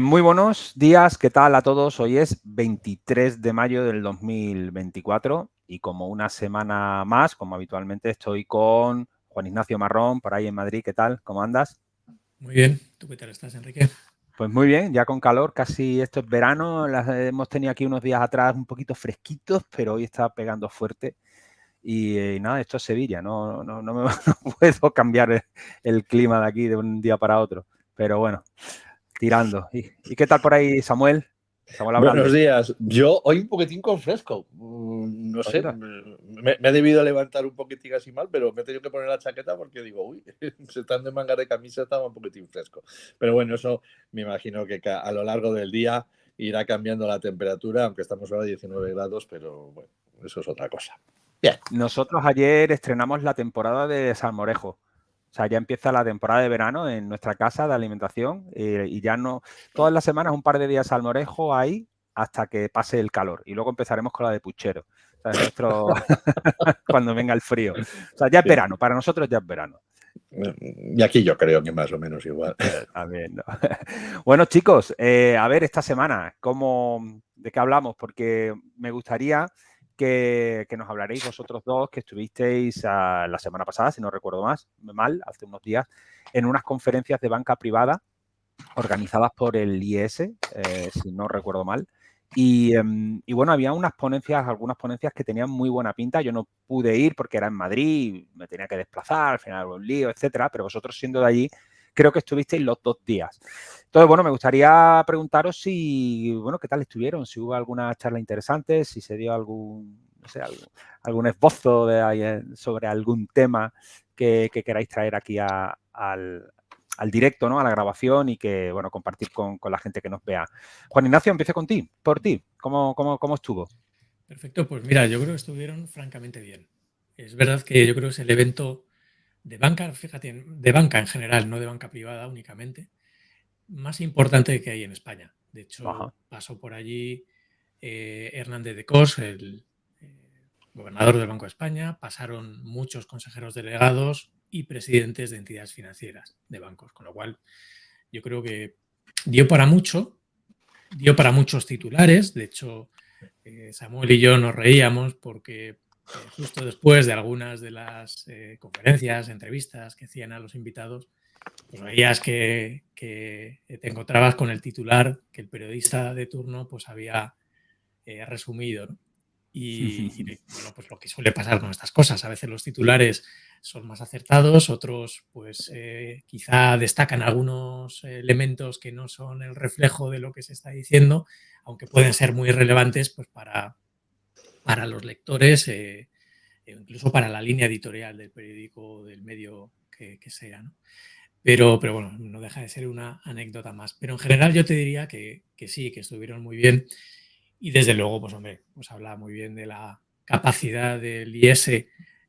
Muy buenos días, ¿qué tal a todos? Hoy es 23 de mayo del 2024 y como una semana más, como habitualmente, estoy con Juan Ignacio Marrón, por ahí en Madrid. ¿Qué tal? ¿Cómo andas? Muy bien. ¿Tú qué tal estás, Enrique? Pues muy bien, ya con calor, casi esto es verano. Hemos tenido aquí unos días atrás un poquito fresquitos, pero hoy está pegando fuerte. Y nada, esto es Sevilla, no puedo cambiar el clima de aquí de un día para otro. Pero bueno, tirando. ¿Y qué tal por ahí, Samuel? Samuel Buenos Abralde. días. Yo hoy un poquitín con fresco. No sé, Anda. me he debido levantar un poquitín así mal, pero me he tenido que poner la chaqueta porque digo, uy, se están de manga de camisa, estaba un poquitín fresco. Pero bueno, eso me imagino que a lo largo del día irá cambiando la temperatura, aunque estamos ahora a 19 grados, pero bueno, eso es otra cosa. Bien. Nosotros ayer estrenamos la temporada de salmorejo. O sea, ya empieza la temporada de verano en nuestra casa de alimentación y ya no, todas las semanas un par de días salmorejo ahí hasta que pase el calor. Y luego empezaremos con la de puchero. O sea, es nuestro cuando venga el frío. O sea, ya es Bien. verano, para nosotros ya es verano. Y aquí yo creo que más o menos igual. También, ¿no? Bueno, chicos, a ver, esta semana, ¿de qué hablamos? Porque me gustaría que nos hablaréis vosotros dos, que estuvisteis la semana pasada, si no recuerdo mal, hace unos días, en unas conferencias de banca privada organizadas por el IES, si no recuerdo mal. Y bueno, había algunas ponencias que tenían muy buena pinta. Yo no pude ir porque era en Madrid, me tenía que desplazar, al final hubo un lío, etcétera. Pero vosotros siendo de allí, creo que estuvisteis los 2 días. Entonces, bueno, me gustaría preguntaros si, bueno, qué tal estuvieron, si hubo alguna charla interesante, si se dio no sé, algún esbozo sobre algún tema que queráis traer aquí al directo, ¿no? A la grabación y que, bueno, compartir con la gente que nos vea. Juan Ignacio, empiezo por ti. ¿Cómo estuvo? Perfecto. Pues mira, yo creo que estuvieron francamente bien. Es verdad que yo creo que es el evento de banca, fíjate, de banca en general, no de banca privada únicamente, más importante que hay en España. De Ajá. hecho, pasó por allí Hernández de Cos, el gobernador del Banco de España, pasaron muchos consejeros delegados y presidentes de entidades financieras de bancos, con lo cual yo creo que dio para mucho, dio para muchos titulares. De hecho, Samuel y yo nos reíamos porque justo después de algunas de las conferencias, entrevistas que hacían a los invitados, pues veías que te encontrabas con el titular que el periodista de turno pues había resumido, ¿no? Y, bueno, pues lo que suele pasar con estas cosas. A veces los titulares son más acertados, otros pues quizá destacan algunos elementos que no son el reflejo de lo que se está diciendo, aunque pueden ser muy relevantes pues para los lectores, incluso para la línea editorial del periódico, del medio que sea, ¿no? Pero bueno, no deja de ser una anécdota más. Pero en general yo te diría que sí, que estuvieron muy bien. Y desde luego, pues hombre, pues habla muy bien de la capacidad del IS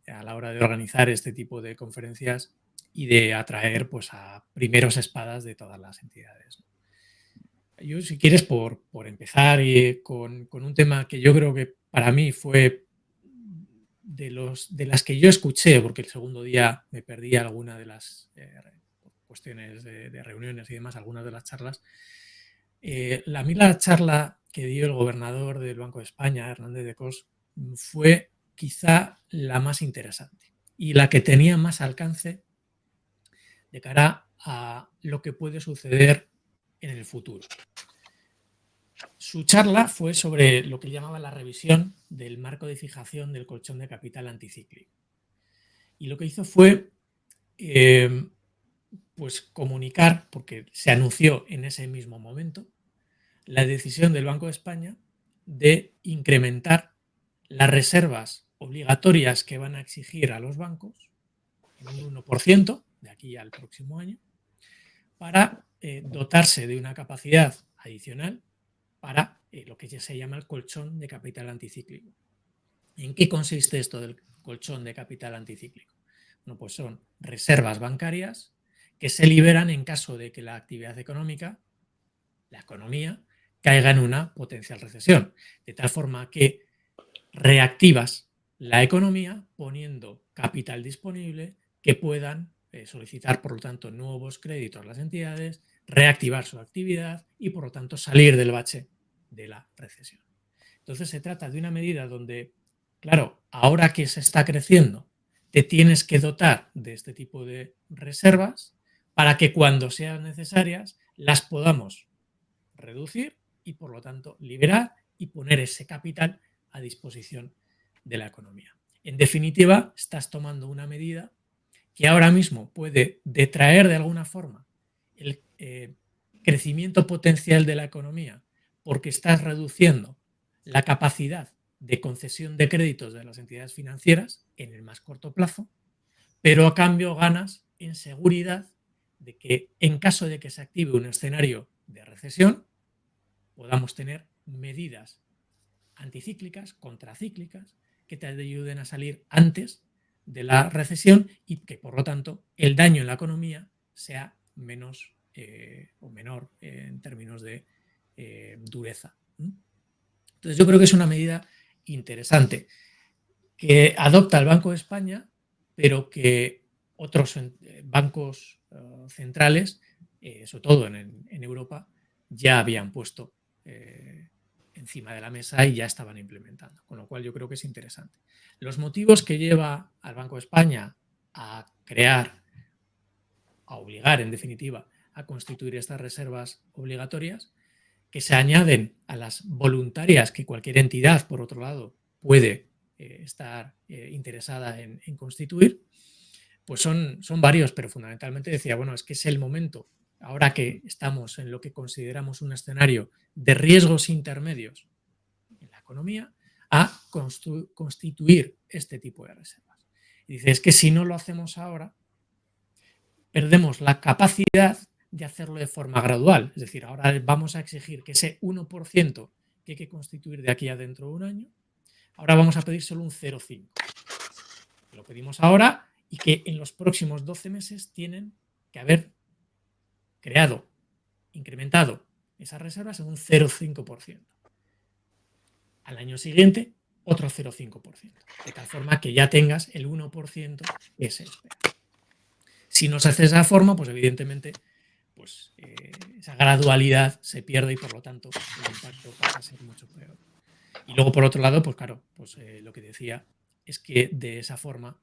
a la hora de organizar este tipo de conferencias y de atraer pues a primeros espadas de todas las entidades. Yo, si quieres, por empezar con un tema que yo creo que para mí fue de las que yo escuché, porque el segundo día me perdí alguna de las cuestiones de reuniones y demás, algunas de las charlas. A mí la charla que dio el gobernador del Banco de España, Hernández de Cos, fue quizá la más interesante y la que tenía más alcance de cara a lo que puede suceder en el futuro. Su charla fue sobre lo que llamaba la revisión del marco de fijación del colchón de capital anticíclico. Y lo que hizo fue pues comunicar, porque se anunció en ese mismo momento, la decisión del Banco de España de incrementar las reservas obligatorias que van a exigir a los bancos en un 1% de aquí al próximo año para dotarse de una capacidad adicional para lo que ya se llama el colchón de capital anticíclico. ¿En qué consiste esto del colchón de capital anticíclico? Bueno, pues son reservas bancarias que se liberan en caso de que la actividad económica, la economía, caiga en una potencial recesión, de tal forma que reactivas la economía poniendo capital disponible que puedan solicitar, por lo tanto, nuevos créditos a las entidades reactivar su actividad y, por lo tanto, salir del bache de la recesión. Entonces, se trata de una medida donde, claro, ahora que se está creciendo, te tienes que dotar de este tipo de reservas para que cuando sean necesarias las podamos reducir y, por lo tanto, liberar y poner ese capital a disposición de la economía. En definitiva, estás tomando una medida que ahora mismo puede detraer de alguna forma el crecimiento potencial de la economía porque estás reduciendo la capacidad de concesión de créditos de las entidades financieras en el más corto plazo, pero a cambio ganas en seguridad de que en caso de que se active un escenario de recesión, podamos tener medidas anticíclicas, contracíclicas, que te ayuden a salir antes de la recesión y que, por lo tanto, el daño en la economía sea menos o menor en términos de dureza. Entonces, yo creo que es una medida interesante que adopta el Banco de España, pero que otros bancos centrales, sobre todo en Europa, ya habían puesto encima de la mesa y ya estaban implementando, con lo cual yo creo que es interesante. Los motivos que lleva al Banco de España a crear, a obligar, en definitiva, a constituir estas reservas obligatorias, que se añaden a las voluntarias que cualquier entidad, por otro lado, puede estar interesada en constituir, pues son varios, pero fundamentalmente decía, bueno, es que es el momento, ahora que estamos en lo que consideramos un escenario de riesgos intermedios en la economía, a constituir este tipo de reservas. Y dice, es que si no lo hacemos ahora, perdemos la capacidad de hacerlo de forma gradual. Es decir, ahora vamos a exigir que ese 1% que hay que constituir de aquí a dentro de un año, ahora vamos a pedir solo un 0,5. Lo pedimos ahora y que en los próximos 12 meses tienen que haber creado, incrementado esas reservas en un 0,5%. Al año siguiente, otro 0,5%. De tal forma que ya tengas el 1% que se espera. Si no se hace de esa forma, pues evidentemente pues, esa gradualidad se pierde y por lo tanto el impacto pasa a ser mucho peor. Y luego, por otro lado, pues claro, pues lo que decía es que de esa forma,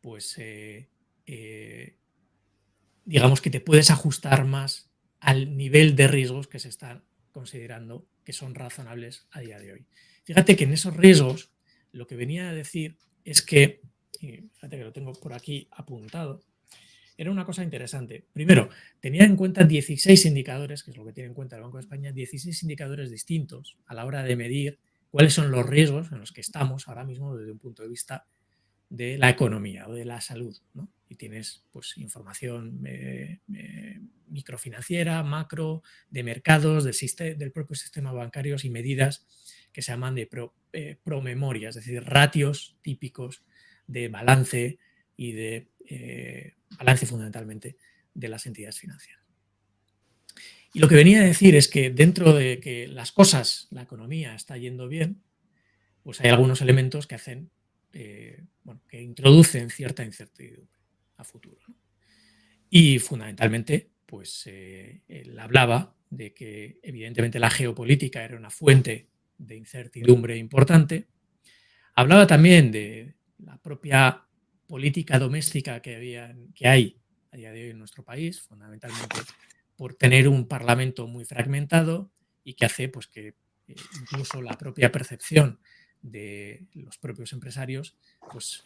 pues digamos que te puedes ajustar más al nivel de riesgos que se están considerando que son razonables a día de hoy. Fíjate que en esos riesgos lo que venía a decir es que, fíjate que lo tengo por aquí apuntado, era una cosa interesante. Primero, tenía en cuenta 16 indicadores, que es lo que tiene en cuenta el Banco de España, 16 indicadores distintos a la hora de medir cuáles son los riesgos en los que estamos ahora mismo desde un punto de vista de la economía o de la salud, ¿no? Y tienes pues, información microfinanciera, macro, de mercados, del propio sistema bancario y medidas que se llaman de promemoria, es decir, ratios típicos de balance y de balance fundamentalmente de las entidades financieras. Y lo que venía a decir es que dentro de que las cosas, la economía está yendo bien, pues hay algunos elementos que hacen, bueno, que introducen cierta incertidumbre a futuro, ¿no? Y fundamentalmente, pues él hablaba de que evidentemente la geopolítica era una fuente de incertidumbre importante. Hablaba también de la propia política doméstica que hay a día de hoy en nuestro país, fundamentalmente por tener un parlamento muy fragmentado y que hace pues, que incluso la propia percepción de los propios empresarios pues,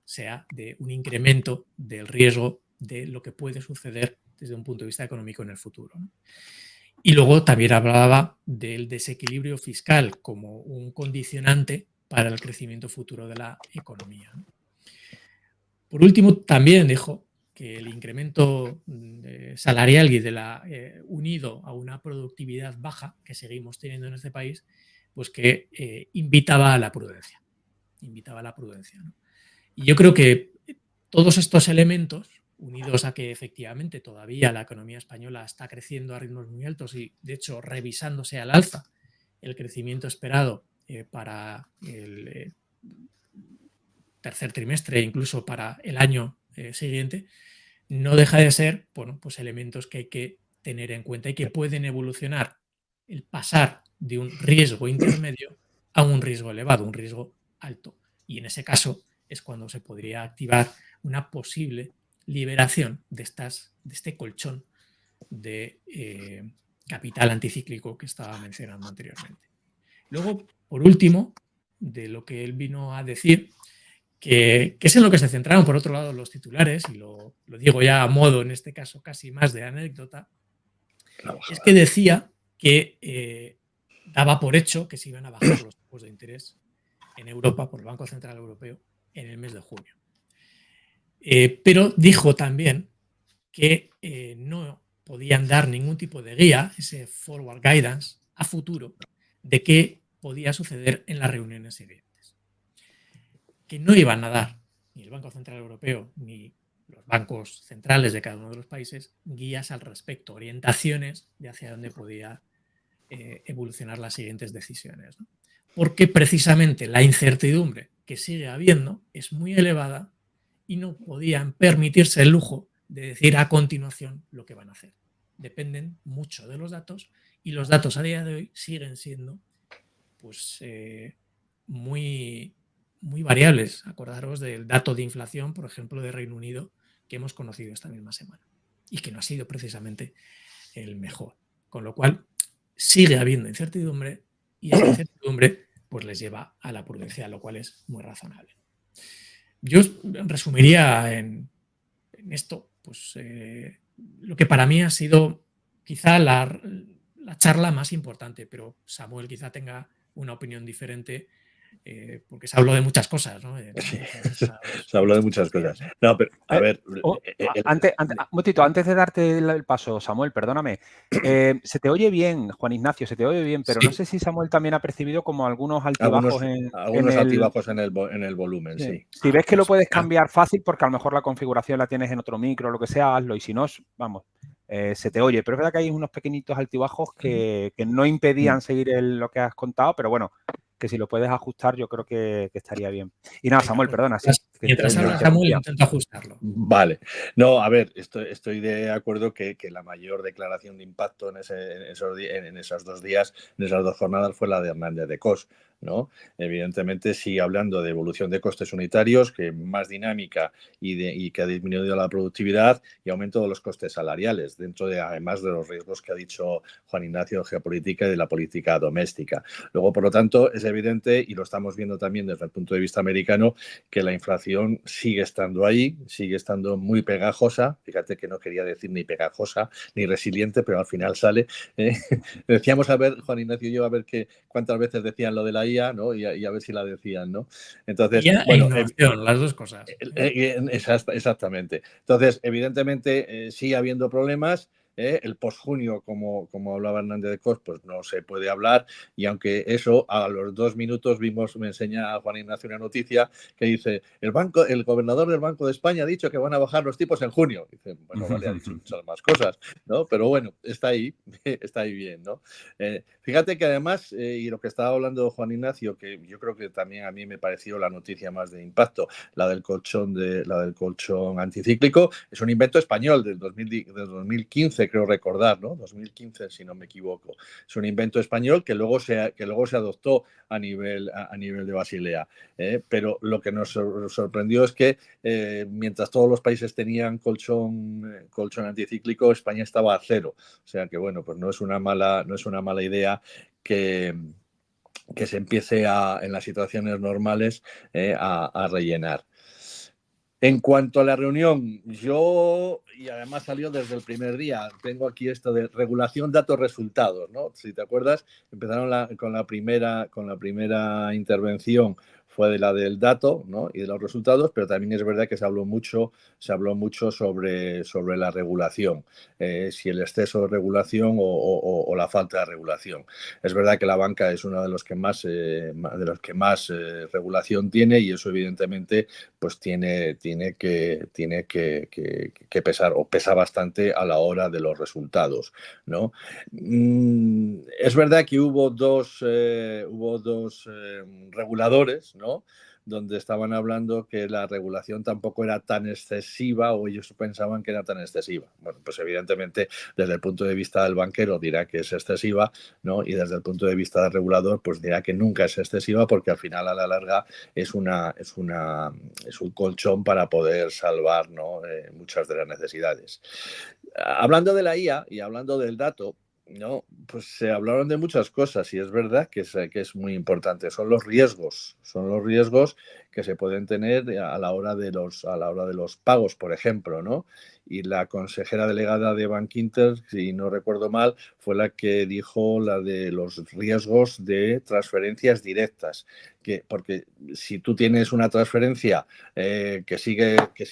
sea de un incremento del riesgo de lo que puede suceder desde un punto de vista económico en el futuro, ¿no? Y luego también hablaba del desequilibrio fiscal como un condicionante para el crecimiento futuro de la economía, ¿no? Por último, también dijo que el incremento salarial y unido a una productividad baja que seguimos teniendo en este país, pues que invitaba a la prudencia. ¿No? Y yo creo que todos estos elementos, unidos a que efectivamente todavía la economía española está creciendo a ritmos muy altos y, de hecho, revisándose al alza el crecimiento esperado para el tercer trimestre e incluso para el año siguiente, no deja de ser, bueno, pues elementos que hay que tener en cuenta y que pueden evolucionar el pasar de un riesgo intermedio a un riesgo elevado, un riesgo alto. Y en ese caso es cuando se podría activar una posible liberación de este colchón de capital anticíclico que estaba mencionando anteriormente. Luego, por último, de lo que él vino a decir, que es en lo que se centraron, por otro lado, los titulares, y lo digo ya a modo, en este caso, casi más de anécdota, es que decía que daba por hecho que se iban a bajar los tipos de interés en Europa por el Banco Central Europeo en el mes de junio. Pero dijo también que no podían dar ningún tipo de guía, ese forward guidance, a futuro, de qué podía suceder en las reuniones siguientes. Que no iban a dar ni el Banco Central Europeo ni los bancos centrales de cada uno de los países guías al respecto, orientaciones de hacia dónde podía evolucionar las siguientes decisiones, ¿no? Porque precisamente la incertidumbre que sigue habiendo es muy elevada y no podían permitirse el lujo de decir a continuación lo que van a hacer. Dependen mucho de los datos y los datos a día de hoy siguen siendo pues, muy, muy variables. Acordaros del dato de inflación, por ejemplo, de Reino Unido, que hemos conocido esta misma semana y que no ha sido precisamente el mejor. Con lo cual, sigue habiendo incertidumbre y esa incertidumbre pues, les lleva a la prudencia, lo cual es muy razonable. Yo resumiría en esto pues, lo que para mí ha sido quizá la charla más importante, pero Samuel quizá tenga una opinión diferente porque se habló de muchas cosas, ¿no? Sí, se habló de muchas cosas. No, pero a ver. Un momentito, antes de darte el paso, Samuel, perdóname. Se te oye bien, Juan Ignacio, se te oye bien, pero sí. No sé si Samuel también ha percibido como algunos altibajos algunos altibajos en el volumen, sí. Si ves que lo puedes cambiar fácil, porque a lo mejor la configuración la tienes en otro micro o lo que sea, hazlo. Y si no, vamos, se te oye. Pero es verdad que hay unos pequeñitos altibajos que no impedían seguir lo que has contado, pero bueno, que si lo puedes ajustar yo creo que estaría bien. Y nada, Samuel, perdona. Mientras habla Samuel, intento ajustarlo. Vale. No, a ver, estoy de acuerdo que la mayor declaración de impacto en esos 2 días, en esas 2 jornadas, fue la de Hernández de Cos, ¿no? Evidentemente sigue hablando de evolución de costes unitarios, que más dinámica y que ha disminuido la productividad y aumento de los costes salariales, dentro de, además de los riesgos que ha dicho Juan Ignacio de geopolítica y de la política doméstica. Luego, por lo tanto, es evidente, y lo estamos viendo también desde el punto de vista americano, que la inflación sigue estando ahí, sigue estando muy pegajosa. Fíjate que no quería decir ni pegajosa ni resiliente, pero al final sale. Decíamos, a ver, Juan Ignacio y yo, a ver cuántas veces decían lo de la IA, ¿no? Y a ver si la decían, ¿no? Entonces, IA bueno, e innovación, las dos cosas. Exactamente. Entonces, evidentemente, sigue habiendo problemas. El post-junio, como hablaba Hernández de Cos, pues no se puede hablar, y aunque eso, a los 2 minutos me enseña a Juan Ignacio una noticia que dice, el gobernador del Banco de España ha dicho que van a bajar los tipos en junio. Dice, bueno, vale, ha dicho muchas más cosas, ¿no? Pero bueno, está ahí bien, ¿no? Fíjate que además, y lo que estaba hablando Juan Ignacio, que yo creo que también a mí me pareció la noticia más de impacto, la del colchón anticíclico, es un invento español del 2015, creo recordar, ¿no? 2015, si no me equivoco. Es un invento español que luego se adoptó a nivel de Basilea. Pero lo que nos sorprendió es que mientras todos los países tenían colchón anticíclico, España estaba a 0. O sea que, bueno, pues no es una mala idea que se empiece en las situaciones normales a rellenar. En cuanto a la reunión, y además salió desde el primer día, tengo aquí esto de regulación, datos, resultados, ¿no? Si te acuerdas, empezaron con la primera intervención, fue de la del dato, ¿no? Y de los resultados, pero también es verdad que se habló mucho sobre la regulación, si el exceso de regulación o la falta de regulación. Es verdad que la banca es uno de los que más regulación tiene, y eso evidentemente pues tiene que pesar, o pesa bastante a la hora de los resultados, ¿no? Es verdad que hubo dos reguladores, ¿no? donde estaban hablando que la regulación tampoco era tan excesiva, o ellos pensaban que era tan excesiva. Bueno, pues evidentemente desde el punto de vista del banquero dirá que es excesiva, ¿no? Y desde el punto de vista del regulador pues dirá que nunca es excesiva, porque al final a la larga es un colchón para poder salvar, ¿no? Muchas de las necesidades. Hablando de la IA y hablando del dato, ¿no? Pues se hablaron de muchas cosas y es verdad que es muy importante. Son los riesgos que se pueden tener a la hora de los pagos, por ejemplo, ¿no? Y la consejera delegada de Bankinter, si no recuerdo mal, fue la que dijo la de los riesgos de transferencias directas. Porque si tú tienes una transferencia que sigue que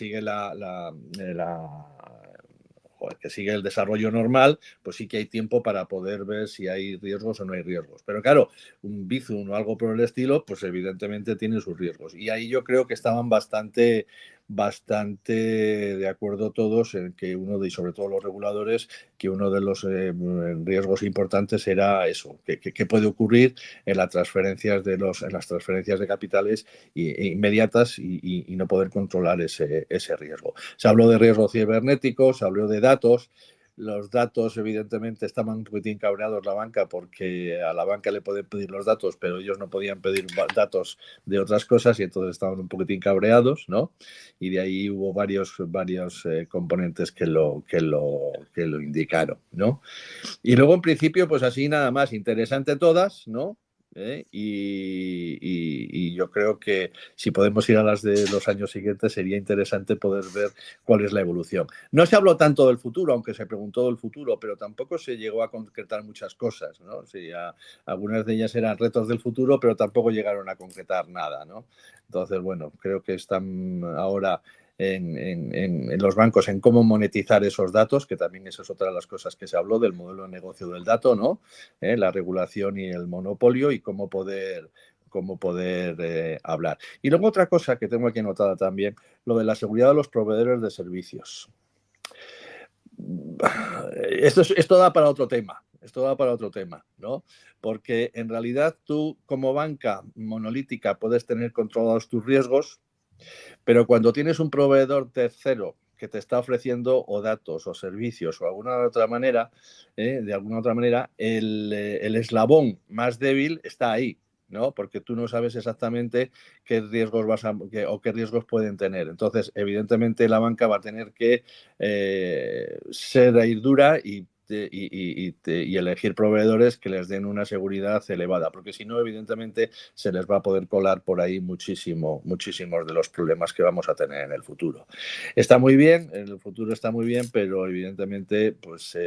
sigue el desarrollo normal, pues sí que hay tiempo para poder ver si hay riesgos o no hay riesgos. Pero claro, un Bizum o algo por el estilo, pues evidentemente tiene sus riesgos. Y ahí yo creo que estaban bastante de acuerdo todos en que y sobre todo los reguladores, que uno de los riesgos importantes era eso, que puede ocurrir en las transferencias de capitales inmediatas y no poder controlar ese riesgo. Se habló de riesgos cibernéticos, se habló de datos. Los datos, evidentemente, estaban un poquitín cabreados la banca, porque a la banca le pueden pedir los datos, pero ellos no podían pedir datos de otras cosas, y entonces estaban un poquitín cabreados, ¿no? Y de ahí hubo varios componentes que lo indicaron, ¿no? Y luego, en principio, pues así nada más, interesante todas, ¿no? Y yo creo que si podemos ir a las de los años siguientes, sería interesante poder ver cuál es la evolución. No se habló tanto del futuro, aunque se preguntó del futuro, pero tampoco se llegó a concretar muchas cosas, ¿no? Sí, algunas de ellas eran retos del futuro, pero tampoco llegaron a concretar nada, ¿no? Entonces, bueno, creo que están ahora en los bancos en cómo monetizar esos datos, que también eso es otra de las cosas que se habló, del modelo de negocio del dato, ¿no? La regulación y el monopolio, y cómo poder hablar. Y luego otra cosa que tengo aquí anotada también, lo de la seguridad de los proveedores de servicios. Esto da para otro tema. ¿No? Porque en realidad tú, como banca monolítica, puedes tener controlados tus riesgos, pero cuando tienes un proveedor tercero que te está ofreciendo o datos o servicios o de alguna otra manera, el eslabón más débil está ahí, ¿no? Porque tú no sabes exactamente qué riesgos qué riesgos pueden tener. Entonces, evidentemente, la banca va a tener que ser dura y elegir proveedores que les den una seguridad elevada, porque si no, evidentemente, se les va a poder colar por ahí muchísimos de los problemas que vamos a tener en el futuro. Está muy bien, en el futuro está muy bien, pero evidentemente pues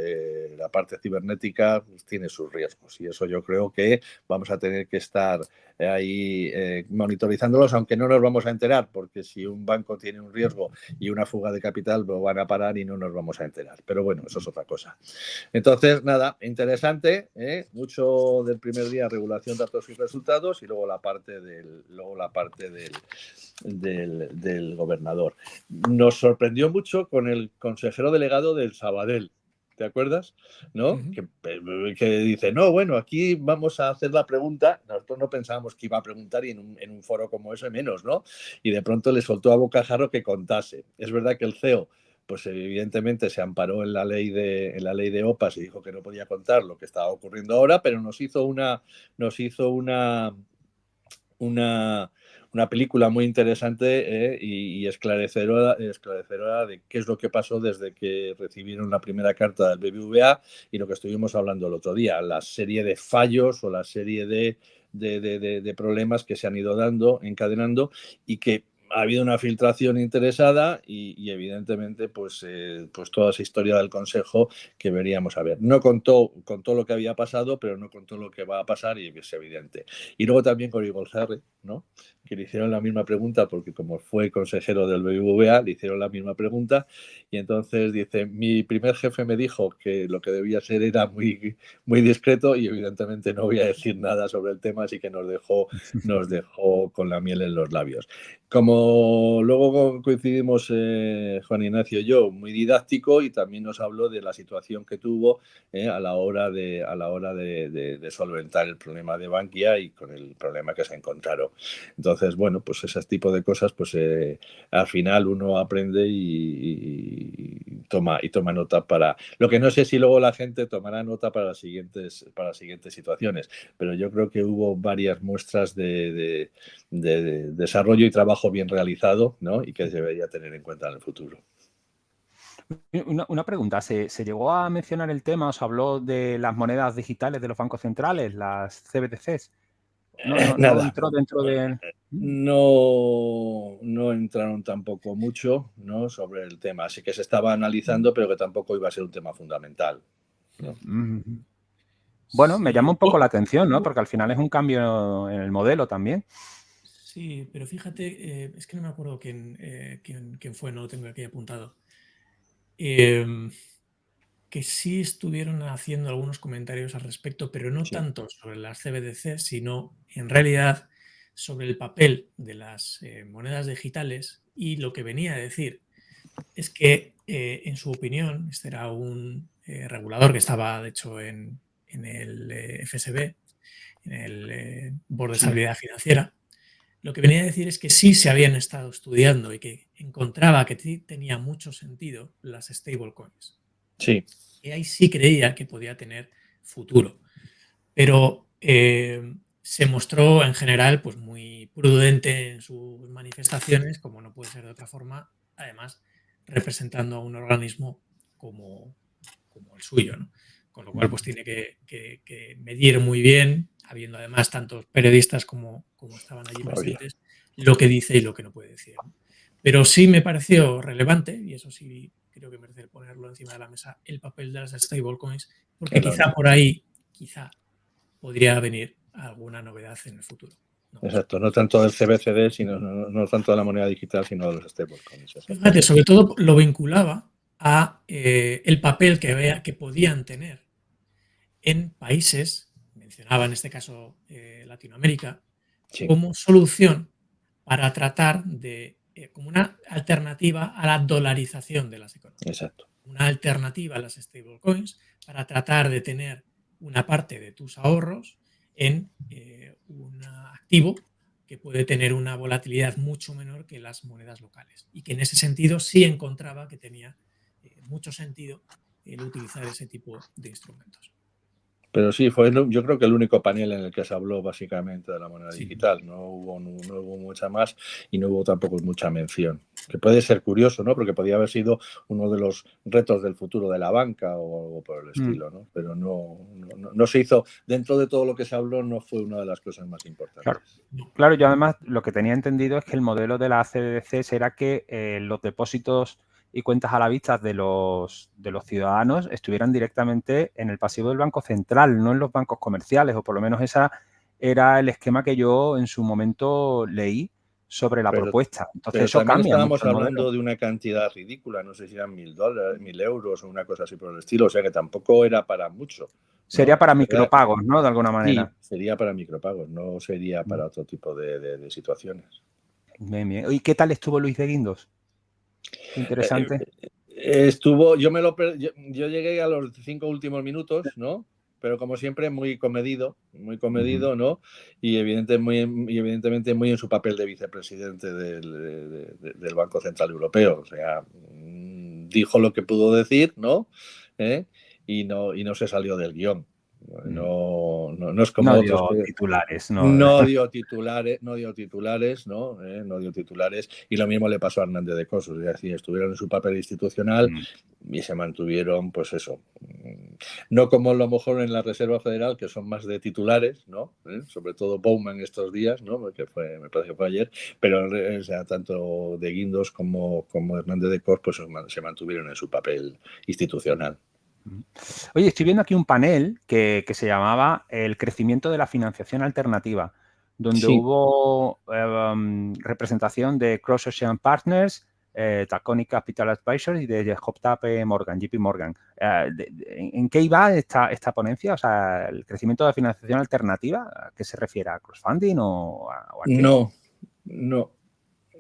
la parte cibernética pues, tiene sus riesgos, y eso yo creo que vamos a tener que estar ahí monitorizándolos, aunque no nos vamos a enterar, porque si un banco tiene un riesgo y una fuga de capital, lo van a parar y no nos vamos a enterar. Pero bueno, eso es otra cosa. Entonces, nada, interesante, mucho del primer día, regulación, datos y resultados, y luego la parte del gobernador. Nos sorprendió mucho con el consejero delegado del Sabadell. ¿Te acuerdas? ¿No? Uh-huh. Que dice, no, bueno, aquí vamos a hacer la pregunta. Nosotros no pensábamos que iba a preguntar, y en un foro como ese menos, ¿no? Y de pronto le soltó a bocajarro que contase. Es verdad que el CEO, pues evidentemente se amparó en la ley de OPAS y dijo que no podía contar lo que estaba ocurriendo ahora, pero nos hizo una película muy interesante y esclarecedora de qué es lo que pasó desde que recibieron la primera carta del BBVA y lo que estuvimos hablando el otro día, la serie de fallos o la serie de problemas que se han ido encadenando, y que ha habido una filtración interesada y evidentemente pues toda esa historia del Consejo que veríamos a ver. No contó lo que había pasado, pero no contó lo que va a pasar, y es evidente. Y luego también con Igor, ¿no? Que le hicieron la misma pregunta, porque como fue consejero del BBVA, le hicieron la misma pregunta, y entonces dice, mi primer jefe me dijo que lo que debía ser era muy, muy discreto, y evidentemente no voy a decir nada sobre el tema, así que nos dejó con la miel en los labios. Como luego coincidimos Juan Ignacio y yo, muy didáctico, y también nos habló de la situación que tuvo a la hora de solventar el problema de Bankia y con el problema que se encontraron. Entonces, bueno, pues ese tipo de cosas, pues al final uno aprende y toma nota para... Lo que no sé si luego la gente tomará nota para las siguientes situaciones, pero yo creo que hubo varias muestras de desarrollo y trabajo bien realizado, ¿no? Y que se debería tener en cuenta en el futuro. Una pregunta, ¿se llegó a mencionar el tema, os habló de las monedas digitales de los bancos centrales, las CBDCs? No Nada. entró dentro de... No entraron tampoco mucho, ¿no? Sobre el tema. Así que se estaba analizando, pero que tampoco iba a ser un tema fundamental, ¿no? Bueno, me llama un poco la Sí. atención, ¿no? Porque al final es un cambio en el modelo también. Sí, pero fíjate, es que no me acuerdo quién fue, no lo tengo aquí apuntado. Que sí estuvieron haciendo algunos comentarios al respecto, pero no Sí. tanto sobre las CBDC, sino en realidad sobre el papel de las monedas digitales, y lo que venía a decir es que, en su opinión, este era un regulador que estaba, de hecho, en el FSB, en el Board de Sí. Estabilidad Financiera. Lo que venía a decir es que sí se habían estado estudiando y que encontraba que sí tenía mucho sentido las stablecoins. Sí. Y ahí sí creía que podía tener futuro. Pero se mostró en general pues muy prudente en sus manifestaciones, como no puede ser de otra forma, además representando a un organismo como el suyo, ¿no? Con lo cual pues tiene que medir muy bien, habiendo además tantos periodistas como estaban allí presentes, lo que dice y lo que no puede decir, ¿no? Pero sí me pareció relevante, y eso sí creo que merece ponerlo encima de la mesa, el papel de las stablecoins, porque quizá por ahí, podría venir alguna novedad en el futuro. Exacto, no tanto del CBCD, sino no tanto de la moneda digital, sino de los stablecoins. Fíjate, sobre todo lo vinculaba a el papel que podían tener en países, mencionaba en este caso Latinoamérica, Sí. como solución para tratar de, como una alternativa a la dolarización de las economías. Exacto. Una alternativa a las stablecoins para tratar de tener una parte de tus ahorros en un activo que puede tener una volatilidad mucho menor que las monedas locales. Y que en ese sentido sí encontraba que tenía mucho sentido el utilizar ese tipo de instrumentos. Pero sí, fue yo creo que el único panel en el que se habló básicamente de la moneda Sí. digital. No hubo mucha más y no hubo tampoco mucha mención. Que puede ser curioso, ¿no? Porque podía haber sido uno de los retos del futuro de la banca o algo por el estilo, ¿no? Pero no se hizo. Dentro de todo lo que se habló, no fue una de las cosas más importantes. Claro, yo además lo que tenía entendido es que el modelo de la CBDCs era que los depósitos y cuentas a la vista de los ciudadanos estuvieran directamente en el pasivo del Banco Central, no en los bancos comerciales, o por lo menos ese era el esquema que yo en su momento leí sobre la propuesta. Entonces pero eso también cambia estábamos mucho el hablando modelo. de una cantidad ridícula, no sé si eran $1.000, 1.000 o una cosa así por el estilo, o sea que tampoco era para mucho, ¿no? Sería para micropagos, ¿no? De alguna manera. Sí, sería para micropagos, no sería para otro tipo de situaciones. Bien, bien. ¿Y qué tal estuvo Luis de Guindos? Qué interesante. Estuvo, yo llegué a los 5 últimos minutos, ¿no? Pero como siempre muy comedido, ¿no? Y evidentemente muy en su papel de vicepresidente del Banco Central Europeo. O sea, dijo lo que pudo decir, ¿no? Y no se salió del guión. No es como No otros dio que... titulares, No dio titulares, ¿no? No dio titulares. Y lo mismo le pasó a Hernández de Cos. Es decir, estuvieron en su papel institucional y se mantuvieron, pues eso. No como a lo mejor en la Reserva Federal, que son más de titulares, ¿no? Sobre todo Bowman estos días, ¿no? Porque me parece que fue ayer. Pero, o sea, tanto de Guindos como Hernández de Cos, pues se mantuvieron en su papel institucional. Oye, estoy viendo aquí un panel que se llamaba El crecimiento de la financiación alternativa, donde hubo representación de Cross Ocean Partners, Taconic Capital Advisors y de JP Morgan. ¿En qué iba esta ponencia? O sea, ¿el crecimiento de la financiación alternativa? ¿A qué se refiere? ¿A crowdfunding o a qué? No.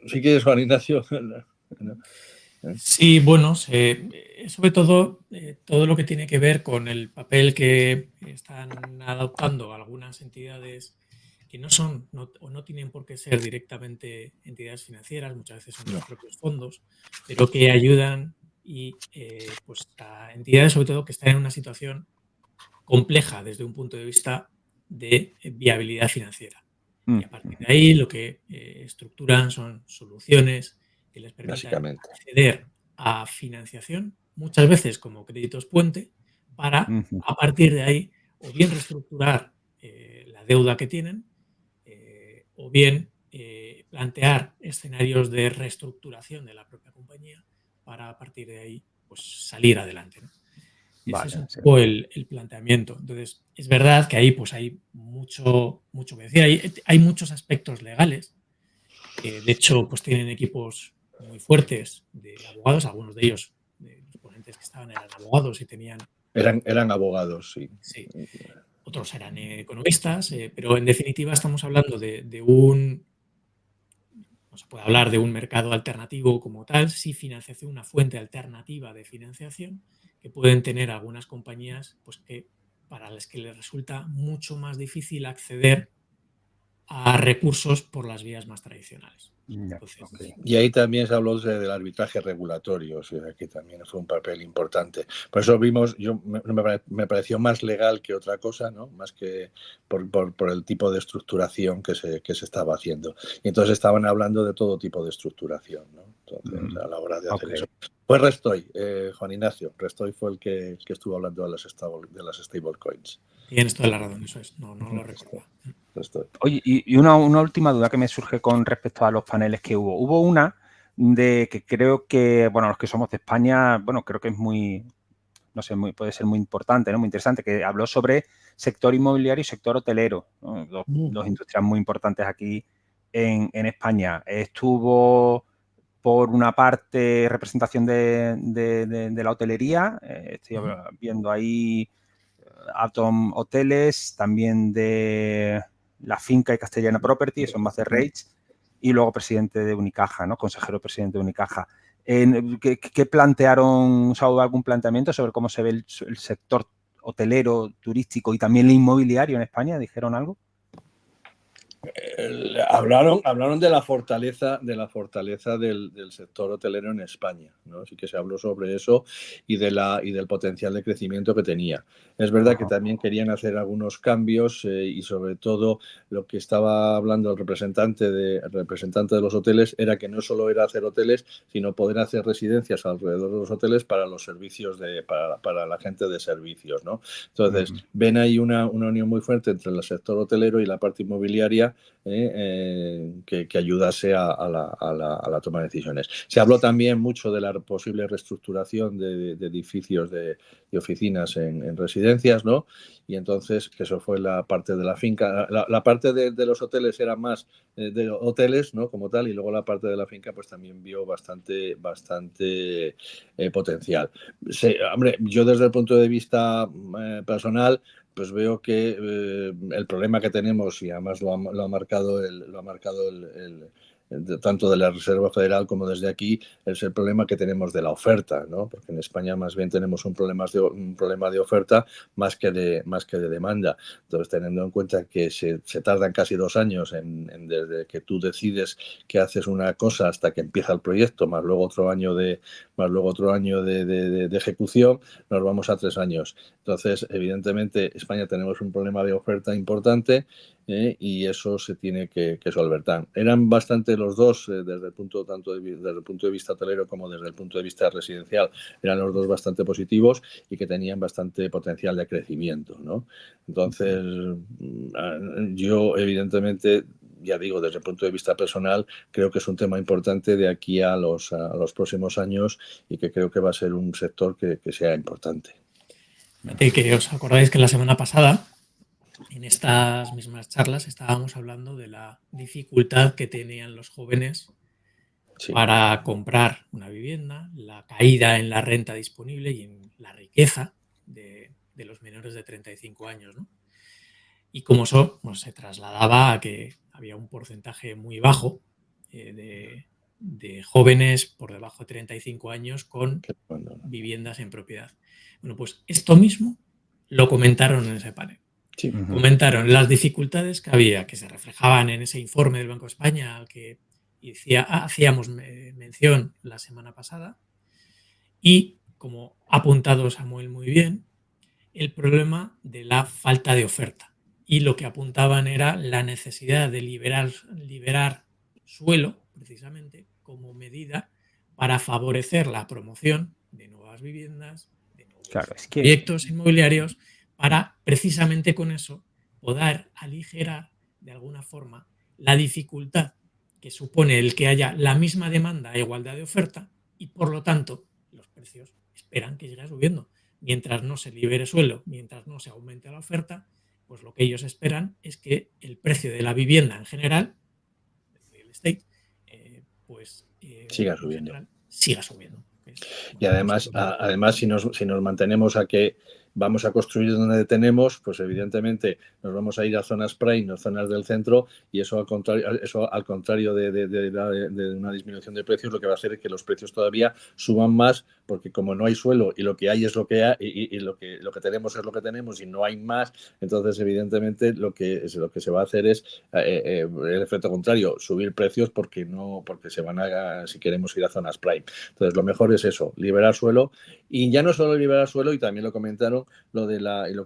Si quieres, Juan Ignacio. Sí, bueno, sobre todo todo lo que tiene que ver con el papel que están adoptando algunas entidades que no son o no tienen por qué ser directamente entidades financieras, muchas veces son los propios fondos, pero que ayudan y pues a entidades sobre todo que están en una situación compleja desde un punto de vista de viabilidad financiera. Y a partir de ahí lo que estructuran son soluciones que les permitan Básicamente. acceder a financiación, muchas veces como créditos puente, para a partir de ahí o bien reestructurar la deuda que tienen o bien plantear escenarios de reestructuración de la propia compañía para a partir de ahí pues, salir adelante, ¿no? Ese es Vale, un sí. poco el planteamiento. Entonces, es verdad que ahí pues hay mucho que decir. Hay muchos aspectos legales que, de hecho, pues tienen equipos muy fuertes de abogados. Algunos de ellos, de los ponentes que estaban, eran abogados y tenían... Eran abogados, sí. Sí. Otros eran economistas, pero en definitiva estamos hablando de un... No se puede hablar de un mercado alternativo como tal, sí financiación, una fuente alternativa de financiación que pueden tener algunas compañías pues que, para las que les resulta mucho más difícil acceder a recursos por las vías más tradicionales. Entonces, Okay. Y ahí también se habló del arbitraje regulatorio, o sea, que también fue un papel importante. Por eso vimos, me pareció más legal que otra cosa, ¿no? Más que por el tipo de estructuración que se estaba haciendo. Y entonces estaban hablando de todo tipo de estructuración, ¿no? Entonces, a la hora de hacer eso. Pues Restoy, Juan Ignacio, Restoy fue el que estuvo hablando de las stablecoins. Tienes toda la razón, eso es, no lo recordaba. Oye, y una última duda que me surge con respecto a los paneles que hubo. Hubo una de que creo que, bueno, los que somos de España, bueno, creo que es muy, no sé, puede ser muy importante, ¿no? Muy interesante, que habló sobre sector inmobiliario y sector hotelero, ¿no? Dos industrias muy importantes aquí en España. Estuvo, por una parte, representación de la hotelería. Estoy viendo ahí Atom Hoteles, también de la finca y Castellana Property, son más de Reich, y luego presidente de Unicaja, ¿no? Consejero presidente de Unicaja. ¿Qué plantearon? O sea, ¿hubo algún planteamiento sobre cómo se ve el sector hotelero, turístico y también el inmobiliario en España? ¿Dijeron algo? Hablaron de la fortaleza del sector hotelero en España, ¿no? Así que se habló sobre eso y del potencial de crecimiento que tenía. Es verdad que también querían hacer algunos cambios y sobre todo lo que estaba hablando el representante de los hoteles era que no solo era hacer hoteles, sino poder hacer residencias alrededor de los hoteles para los servicios para la gente de servicios, ¿no? Entonces, ven ahí una unión muy fuerte entre el sector hotelero y la parte inmobiliaria que ayudase a la toma de decisiones. Se habló también mucho de la posible reestructuración de edificios de oficinas en residencias, ¿no? Y entonces, que eso fue la parte de la finca. La parte de los hoteles era más de hoteles, ¿no? Como tal, y luego la parte de la finca pues también vio bastante potencial. Hombre, yo desde el punto de vista personal pues veo que el problema que tenemos, y además lo ha marcado tanto de la Reserva Federal como desde aquí, es el problema que tenemos de la oferta, ¿no? Porque en España más bien tenemos un problema de oferta más que de demanda. Entonces, teniendo en cuenta que se tardan casi 2 años desde que tú decides que haces una cosa hasta que empieza el proyecto, más luego otro año de ejecución, nos vamos a 3 años. Entonces, evidentemente, España tenemos un problema de oferta importante y eso se tiene que solventar. Eran bastante los dos, desde el punto de vista hotelero como desde el punto de vista residencial, eran los dos bastante positivos y que tenían bastante potencial de crecimiento, ¿no? Entonces, yo evidentemente, ya digo, desde el punto de vista personal, creo que es un tema importante de aquí a los próximos años y que creo que va a ser un sector que sea importante. Fíjate que os acordáis que la semana pasada, en estas mismas charlas, estábamos hablando de la dificultad que tenían los jóvenes para comprar una vivienda, la caída en la renta disponible y en la riqueza de los menores de 35 años, ¿no? Y como eso pues, se trasladaba a que había un porcentaje muy bajo de jóvenes por debajo de 35 años con Bueno, viviendas en propiedad. Bueno, pues esto mismo lo comentaron en ese panel. sí. Comentaron las dificultades que había, que se reflejaban en ese informe del Banco de España al que hacíamos mención la semana pasada. Y, como ha apuntado Samuel muy bien, el problema de la falta de oferta. Y lo que apuntaban era la necesidad de liberar suelo, precisamente, como medida para favorecer la promoción de nuevas viviendas, de nuevos proyectos inmobiliarios, para precisamente con eso poder aligerar de alguna forma la dificultad que supone el que haya la misma demanda a igualdad de oferta y, por lo tanto, los precios esperan que siga subiendo. Mientras no se libere suelo, mientras no se aumente la oferta, pues lo que ellos esperan es que el precio de la vivienda en general, el real estate, siga subiendo. Siga subiendo. Y además, si nos mantenemos a que vamos a construir donde tenemos, pues evidentemente nos vamos a ir a zonas prime, no zonas del centro, y eso al contrario de una disminución de precios, lo que va a hacer es que los precios todavía suban más, porque como no hay suelo y lo que hay es lo que hay, y lo que tenemos es lo que tenemos y no hay más, entonces evidentemente lo que se va a hacer es el efecto contrario, subir precios porque se van si queremos ir a zonas prime. Entonces lo mejor es eso, liberar suelo, y ya no solo liberar suelo, y también lo comentaron, lo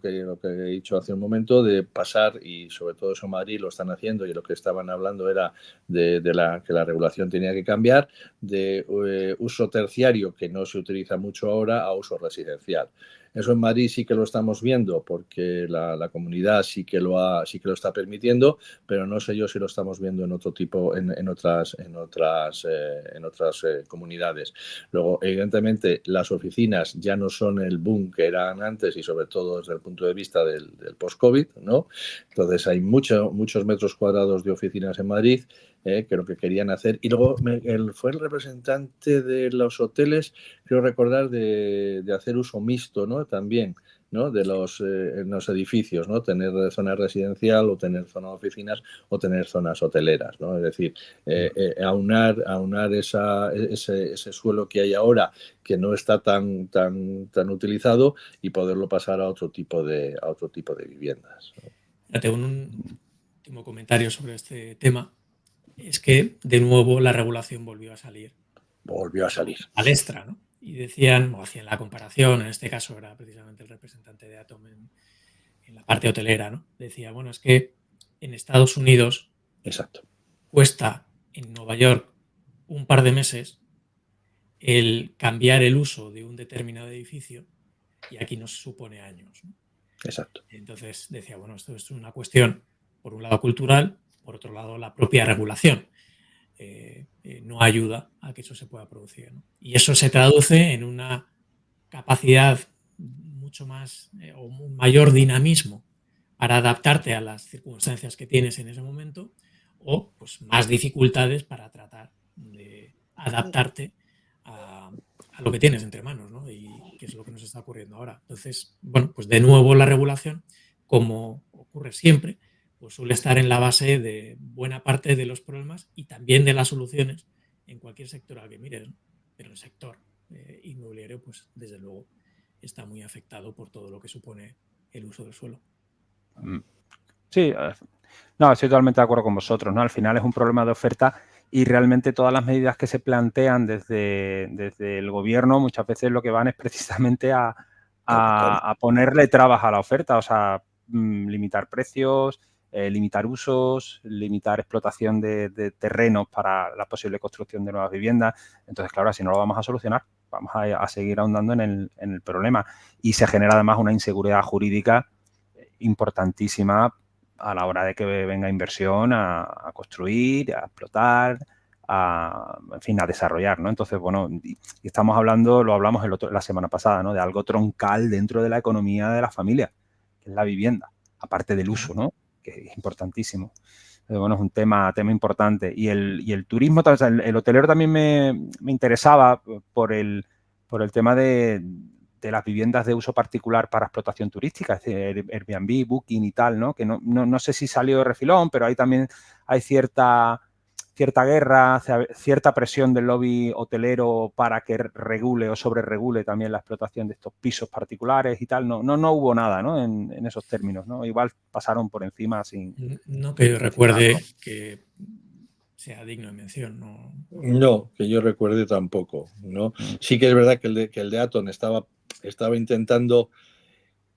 que he dicho hace un momento, de pasar, y sobre todo eso en Madrid lo están haciendo, y lo que estaban hablando era que la regulación tenía que cambiar de uso terciario, que no se utiliza mucho ahora, a uso residencial. Eso en Madrid sí que lo estamos viendo, porque la comunidad sí que lo está permitiendo, pero no sé yo si lo estamos viendo en otras comunidades. Luego, evidentemente, las oficinas ya no son el boom que eran antes, y sobre todo desde el punto de vista del post-COVID, ¿no? Entonces hay muchos metros cuadrados de oficinas en Madrid, que lo que querían hacer. Y luego fue el representante de los hoteles, creo recordar, de hacer uso mixto, ¿no? También, ¿no? De en los edificios, ¿no? Tener zona residencial, o tener zona de oficinas, o tener zonas hoteleras, ¿no? Es decir, aunar ese suelo que hay ahora, que no está tan utilizado, y poderlo pasar a otro tipo de viviendas. Ya tengo un último comentario sobre este tema. Es que, de nuevo, la regulación volvió a salir. Palestra, ¿no? Y decían, o hacían la comparación, en este caso era precisamente el representante de Atom en la parte hotelera, ¿no? Decía, bueno, es que en Estados Unidos cuesta en Nueva York un par de meses el cambiar el uso de un determinado edificio, y aquí nos supone años, ¿no? Exacto. Entonces decía, bueno, esto es una cuestión, por un lado, cultural, por otro lado, la propia regulación no ayuda a que eso se pueda producir, ¿no? Y eso se traduce en una capacidad mucho más o un mayor dinamismo para adaptarte a las circunstancias que tienes en ese momento, o pues más dificultades para tratar de adaptarte a lo que tienes entre manos, ¿no? Y que es lo que nos está ocurriendo ahora. Entonces, bueno, pues de nuevo la regulación, como ocurre siempre, pues suele estar en la base de buena parte de los problemas y también de las soluciones en cualquier sector al que mires, ¿no? Pero el sector inmobiliario, pues desde luego está muy afectado por todo lo que supone el uso del suelo. Sí, no, estoy totalmente de acuerdo con vosotros, ¿no? Al final es un problema de oferta, y realmente todas las medidas que se plantean desde el gobierno muchas veces lo que van es precisamente a ponerle trabas a la oferta, o sea, limitar precios, limitar usos, limitar explotación de terrenos para la posible construcción de nuevas viviendas. Entonces, claro, si no lo vamos a solucionar, vamos a seguir ahondando en el problema, y se genera además una inseguridad jurídica importantísima a la hora de que venga inversión a construir, a explotar, en fin, a desarrollar, ¿no? Entonces, bueno, y estamos hablando, lo hablamos la semana pasada, ¿no? De algo troncal dentro de la economía de la familia, que es la vivienda, aparte del uso, ¿no? Que es importantísimo. Bueno, es un tema importante. Y el turismo, o sea, el hotelero también me interesaba por el tema de las viviendas de uso particular para explotación turística, es decir, Airbnb, Booking y tal, ¿no? Que no sé si salió de refilón, pero ahí también hay cierta cierta guerra, cierta presión del lobby hotelero para que regule o sobreregule también la explotación de estos pisos particulares y tal. No hubo nada, ¿no? En esos términos, ¿no? Igual pasaron por encima sin... No que yo recuerde que sea digno de mención, ¿no? No, que yo recuerde tampoco, ¿no? Sí que es verdad que el de Aton estaba intentando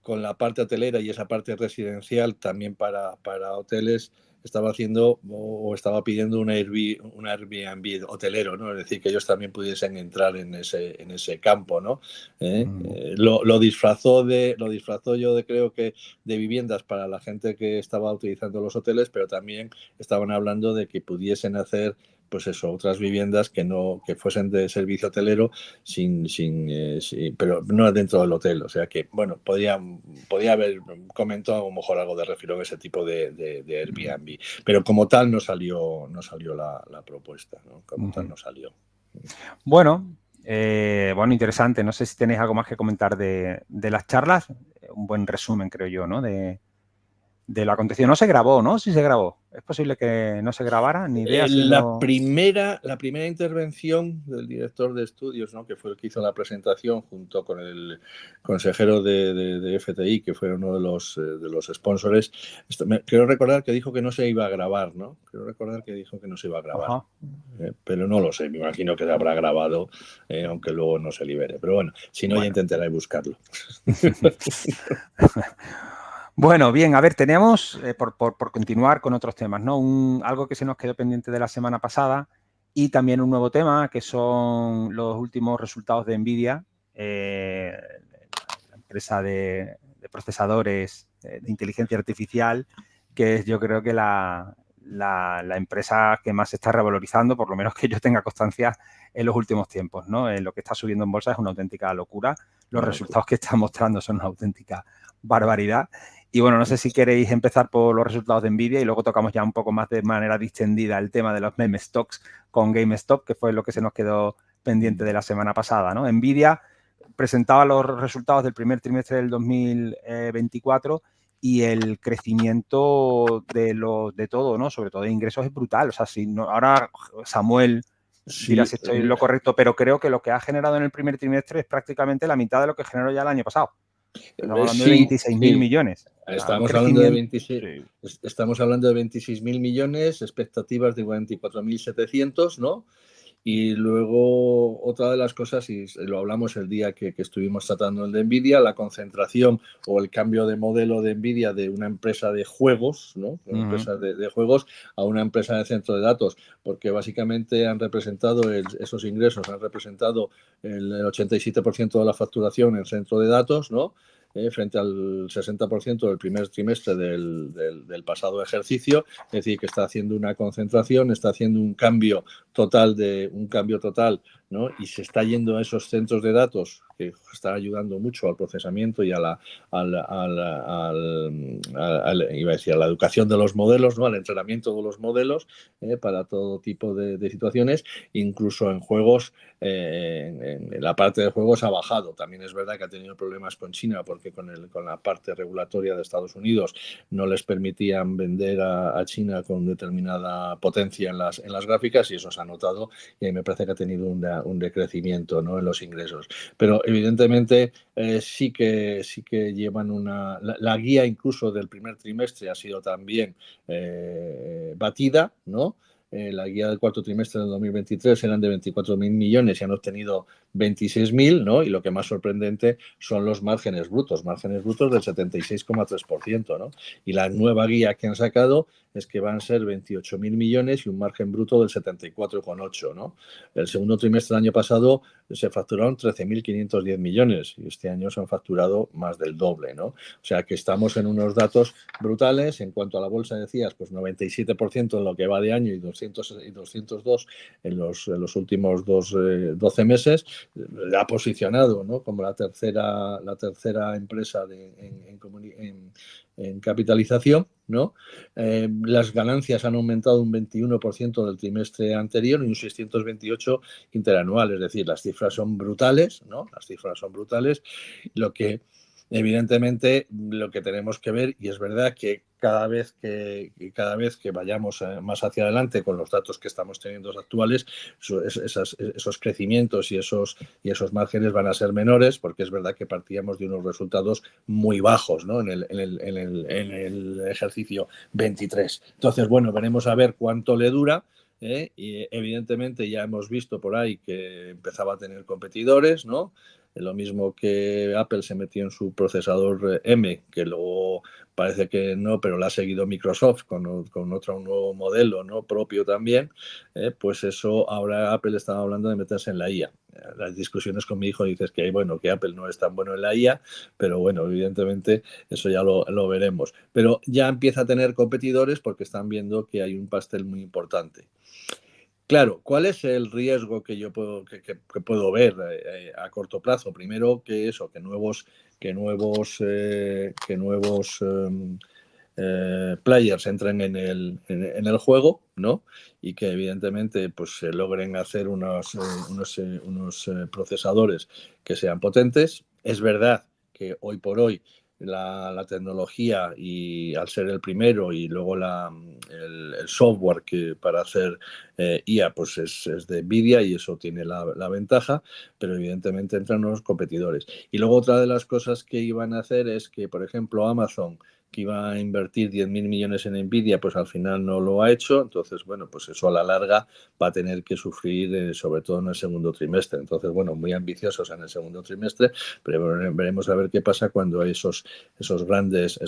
con la parte hotelera y esa parte residencial también para hoteles, estaba haciendo o estaba pidiendo un Airbnb hotelero, ¿no? Es decir, que ellos también pudiesen entrar en ese campo, ¿no? Lo disfrazó creo que de viviendas para la gente que estaba utilizando los hoteles, pero también estaban hablando de que pudiesen hacer pues eso, otras viviendas que fuesen de servicio hotelero pero no dentro del hotel. O sea que, bueno, podía haber comentado a lo mejor algo de refirón a ese tipo de Airbnb. Pero como tal no salió la propuesta, ¿no? Como tal no salió. Bueno, interesante. No sé si tenéis algo más que comentar de las charlas. Un buen resumen, creo yo, ¿no? De lo acontecido. No se grabó, ¿no? Sí se grabó. ¿Es posible que no se grabara? Ni idea. La primera intervención del director de estudios, ¿no? Que fue el que hizo la presentación junto con el consejero de FTI, que fue uno de los sponsors, creo recordar que dijo que no se iba a grabar, ¿no? Ajá. Pero no lo sé, me imagino que se habrá grabado, aunque luego no se libere. Pero bueno, si no, ya intentaré buscarlo. Bueno, bien, a ver, teníamos, por continuar con otros temas, ¿no? Algo que se nos quedó pendiente de la semana pasada y también un nuevo tema, que son los últimos resultados de NVIDIA, la empresa de procesadores de inteligencia artificial, que es yo creo que la empresa que más se está revalorizando, por lo menos que yo tenga constancia en los últimos tiempos, ¿no? Lo que está subiendo en bolsa es una auténtica locura. Los resultados que está mostrando son una auténtica barbaridad. Y bueno, no sé si queréis empezar por los resultados de NVIDIA y luego tocamos ya un poco más de manera distendida el tema de los meme stocks con GameStop, que fue lo que se nos quedó pendiente de la semana pasada, ¿no? NVIDIA presentaba los resultados del primer trimestre del 2024 y el crecimiento de todo, ¿no? Sobre todo de ingresos es brutal. O sea, si no, ahora Samuel dirá si estoy en lo correcto, pero creo que lo que ha generado en el primer trimestre es prácticamente la mitad de lo que generó ya el año pasado. Estamos hablando de 26.000 millones. Estamos hablando de 26.000 millones, expectativas de 44.700, ¿no? Y luego otra de las cosas, y lo hablamos el día que estuvimos tratando el de NVIDIA, la concentración o el cambio de modelo de NVIDIA de una empresa de juegos, ¿no? Una empresa de juegos a una empresa de centro de datos, porque básicamente esos ingresos han representado el 87% de la facturación en centro de datos, ¿no? Frente al 60% del primer trimestre del pasado ejercicio, es decir, que está haciendo una concentración, está haciendo un cambio total, ¿no? Y se está yendo a esos centros de datos que están ayudando mucho al procesamiento y a la educación de los modelos, ¿no? Al entrenamiento de los modelos para todo tipo de situaciones, incluso en juegos, en la parte de juegos ha bajado. También es verdad que ha tenido problemas con China porque con la parte regulatoria de Estados Unidos no les permitían vender a China con determinada potencia en las gráficas, y eso se ha notado y me parece que ha tenido un decrecimiento, ¿no? En los ingresos. Pero evidentemente sí que llevan la guía incluso del primer trimestre ha sido también batida, ¿no? La guía del cuarto trimestre del 2023 eran de 24.000 millones y han obtenido 26.000, ¿no? Y lo que más sorprendente son los márgenes brutos del 76,3%, ¿no? Y la nueva guía que han sacado es que van a ser 28.000 millones y un margen bruto del 74,8%, ¿no? El segundo trimestre del año pasado se facturaron 13.510 millones y este año se han facturado más del doble, ¿no? O sea que estamos en unos datos brutales. En cuanto a la bolsa, decías, pues 97% en lo que va de año y 202 en los últimos 12 meses. Ha posicionado, ¿no? Como la tercera empresa en capitalización, ¿no? Las ganancias han aumentado un 21% del trimestre anterior y un 628 interanual, es decir, las cifras son brutales, ¿no? Las cifras son brutales. Lo que Evidentemente, lo que tenemos que ver, y es verdad que cada vez que vayamos más hacia adelante con los datos que estamos teniendo actuales, esos crecimientos y esos márgenes van a ser menores, porque es verdad que partíamos de unos resultados muy bajos, ¿no? en el ejercicio 23. Entonces, bueno, veremos a ver cuánto le dura. Y evidentemente ya hemos visto por ahí que empezaba a tener competidores, ¿no? Lo mismo que Apple se metió en su procesador M, que luego parece que no, pero lo ha seguido Microsoft con otro nuevo modelo, ¿no? Propio también, pues eso ahora Apple estaba hablando de meterse en la IA. Las discusiones con mi hijo dices que, bueno, que Apple no es tan bueno en la IA, pero bueno, evidentemente eso ya lo veremos. Pero ya empieza a tener competidores porque están viendo que hay un pastel muy importante. Claro, ¿cuál es el riesgo que yo puedo ver a corto plazo? Primero que nuevos players entren en el juego, ¿no? Y que evidentemente pues se logren hacer unos procesadores que sean potentes. Es verdad que hoy por hoy la tecnología, y al ser el primero, y luego el software que para hacer IA pues es de Nvidia, y eso tiene la ventaja, pero evidentemente entran los competidores. Y luego otra de las cosas que iban a hacer es que, por ejemplo, Amazon, que iba a invertir 10.000 millones en Nvidia, pues al final no lo ha hecho. Entonces, bueno, pues eso a la larga va a tener que sufrir, sobre todo en el segundo trimestre. Entonces, bueno, muy ambiciosos en el segundo trimestre, pero veremos a ver qué pasa cuando esos grandes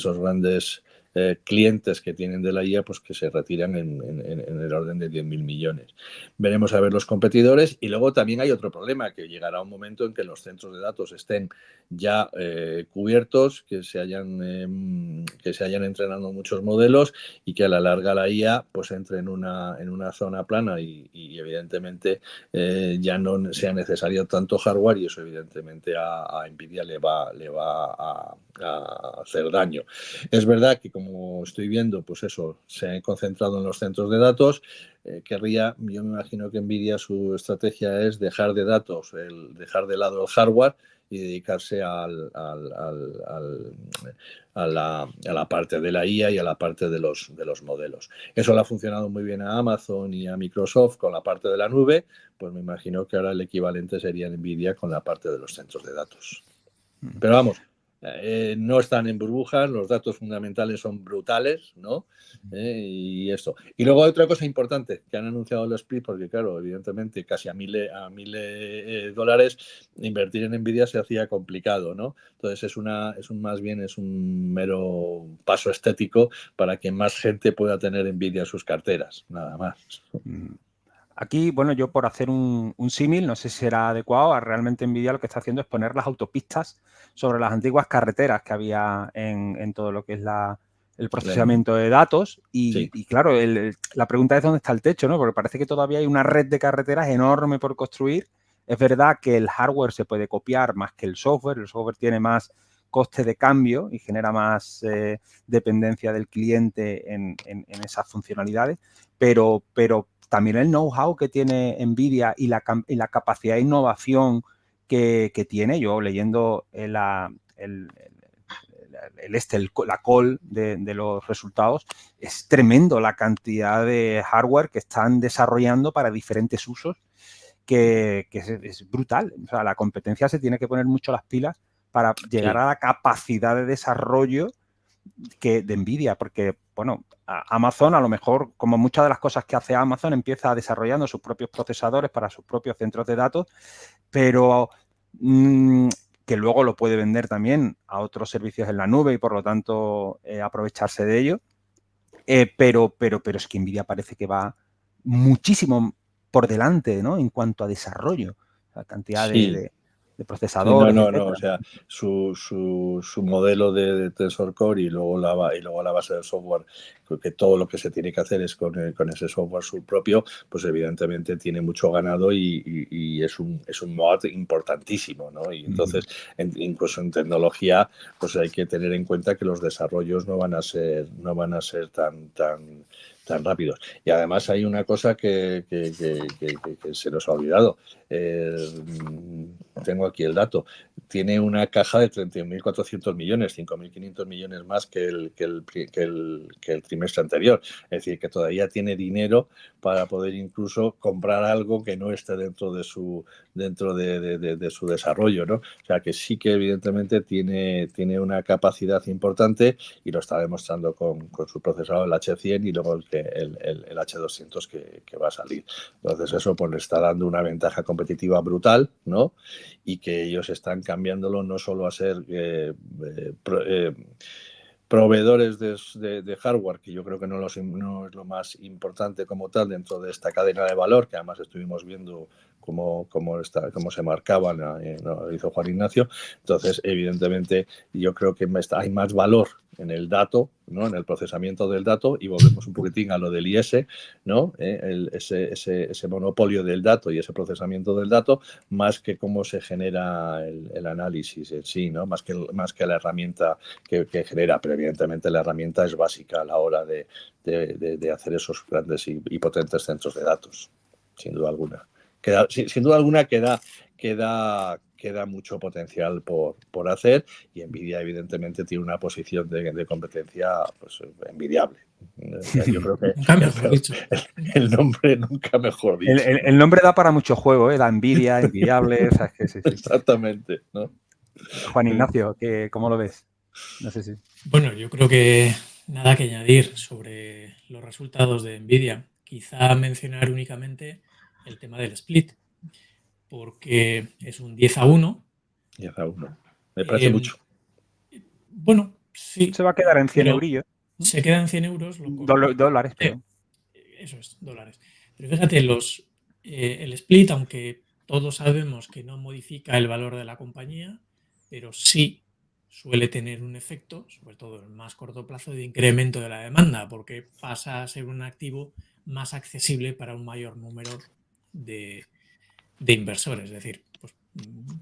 clientes que tienen de la IA, pues que se retiran en el orden de 10.000 millones. Veremos a ver los competidores. Y luego también hay otro problema, que llegará un momento en que los centros de datos estén ya cubiertos, que se hayan entrenado muchos modelos, y que a la larga la IA pues entre en una zona plana, y evidentemente ya no sea necesario tanto hardware, y eso evidentemente a Nvidia le va a hacer daño. Es verdad que, como estoy viendo, pues eso se ha concentrado en los centros de datos. Yo me imagino que Nvidia, su estrategia es dejar de lado el hardware y dedicarse a la parte de la IA y a la parte de los modelos. Eso le ha funcionado muy bien a Amazon y a Microsoft con la parte de la nube. Pues me imagino que ahora el equivalente sería Nvidia con la parte de los centros de datos. Pero vamos, no están en burbujas, los datos fundamentales son brutales, ¿no? Y esto. Y luego hay otra cosa importante, que han anunciado el split, porque claro, evidentemente casi a mil dólares invertir en Nvidia se hacía complicado, ¿no? Entonces más bien es un mero paso estético para que más gente pueda tener Nvidia en sus carteras, nada más. Aquí, bueno, yo por hacer un símil, no sé si será adecuado, realmente Nvidia lo que está haciendo es poner las autopistas sobre las antiguas carreteras que había en todo lo que es el procesamiento de datos. Sí. Y claro, la pregunta es dónde está el techo, ¿no? Porque parece que todavía hay una red de carreteras enorme por construir. Es verdad que el hardware se puede copiar más que el software tiene más coste de cambio y genera más dependencia del cliente en esas funcionalidades, pero también el know-how que tiene Nvidia y la capacidad de innovación que tiene. Yo leyendo la call de los resultados, es tremendo la cantidad de hardware que están desarrollando para diferentes usos, que es brutal. O sea, la competencia se tiene que poner mucho las pilas para llegar a la capacidad de desarrollo de Nvidia, porque, bueno, Amazon, a lo mejor, como muchas de las cosas que hace Amazon, empieza desarrollando sus propios procesadores para sus propios centros de datos, pero que luego lo puede vender también a otros servicios en la nube y, por lo tanto, aprovecharse de ello. Pero es que Nvidia parece que va muchísimo por delante, ¿no? En cuanto a desarrollo, la cantidad de procesadores, Sí, no, etcétera. o sea, su modelo de Tensor Core, y luego la base del software, que todo lo que se tiene que hacer es con ese software su propio, pues evidentemente tiene mucho ganado, y es un mod importantísimo, ¿no? Y entonces, incluso en tecnología, pues hay que tener en cuenta que los desarrollos no van a ser tan rápidos. Y además hay una cosa que se nos ha olvidado. Tengo aquí el dato. tiene una caja de 31.400 millones, 5.500 millones más que el trimestre anterior. Es decir, que todavía tiene dinero para poder incluso comprar algo que no esté dentro de su desarrollo, ¿no? O sea, que sí que evidentemente tiene una capacidad importante y lo está demostrando con su procesador, el H100, y luego el H200 que va a salir. Entonces eso pues le está dando una ventaja competitiva brutal, ¿no? Y que ellos están cambiándolo no solo a ser proveedores de hardware, que yo creo que no es lo más importante como tal dentro de esta cadena de valor, que además estuvimos viendo cómo se marcaban, lo hizo Juan Ignacio. Entonces, evidentemente, yo creo que hay más valor en el dato, ¿no? En el procesamiento del dato, y volvemos un poquitín a lo del IS, ¿no? Ese monopolio del dato y ese procesamiento del dato, más que cómo se genera el análisis en sí, ¿no? Más que la herramienta que genera, pero evidentemente la herramienta es básica a la hora de hacer esos grandes y potentes centros de datos, sin duda alguna. Sin duda alguna queda mucho potencial por hacer, y Nvidia evidentemente tiene una posición de competencia pues envidiable. Yo creo que Nunca mejor dicho. el nombre nunca mejor dicho. El nombre da para mucho juego, ¿eh? La envidia, envidiable, o sea, es que sí. Exactamente, ¿no? Juan Ignacio, ¿cómo lo ves? No sé si. Bueno, yo creo que nada que añadir sobre los resultados de Nvidia. Quizá mencionar únicamente el tema del split, porque es un 10-1. 10-1. Me parece mucho. Bueno, sí. Se va a quedar en 100 eurillos. Se queda en 100 euros. Dólares, perdón. Eso es, dólares. Pero fíjate, el split, aunque todos sabemos que no modifica el valor de la compañía, pero sí suele tener un efecto, sobre todo en el más corto plazo, de incremento de la demanda, porque pasa a ser un activo más accesible para un mayor número de inversores. Es decir, pues,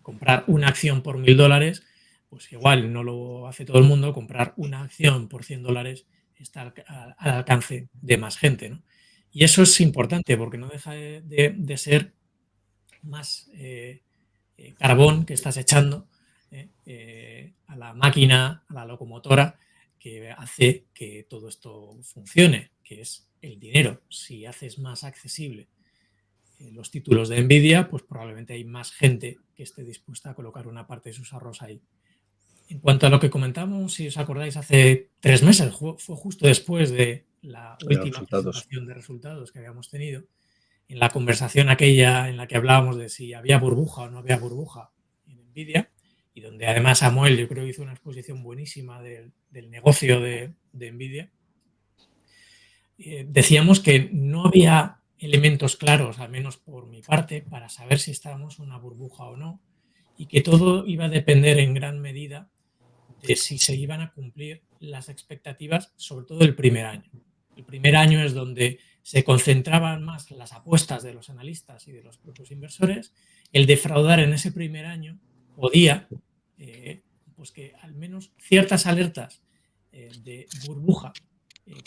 comprar una acción por $1.000, pues igual no lo hace todo el mundo. Comprar una acción por $100 está al alcance de más gente, ¿no? Y eso es importante porque no deja de ser más carbón que estás echando a la máquina, a la locomotora, que hace que todo esto funcione, que es el dinero. Si haces más accesible los títulos de Nvidia, pues probablemente hay más gente que esté dispuesta a colocar una parte de sus ahorros ahí. En cuanto a lo que comentamos, si os acordáis, hace 3 meses, fue justo después de la última presentación de resultados que habíamos tenido, en la conversación aquella en la que hablábamos de si había burbuja o no había burbuja en Nvidia, y donde además Samuel, yo creo, hizo una exposición buenísima del negocio de Nvidia, decíamos que no había elementos claros, al menos por mi parte, para saber si estábamos en una burbuja o no, y que todo iba a depender en gran medida de si se iban a cumplir las expectativas, sobre todo el primer año. El primer año es donde se concentraban más las apuestas de los analistas y de los propios inversores. El defraudar en ese primer año podía, pues que al menos ciertas alertas de burbuja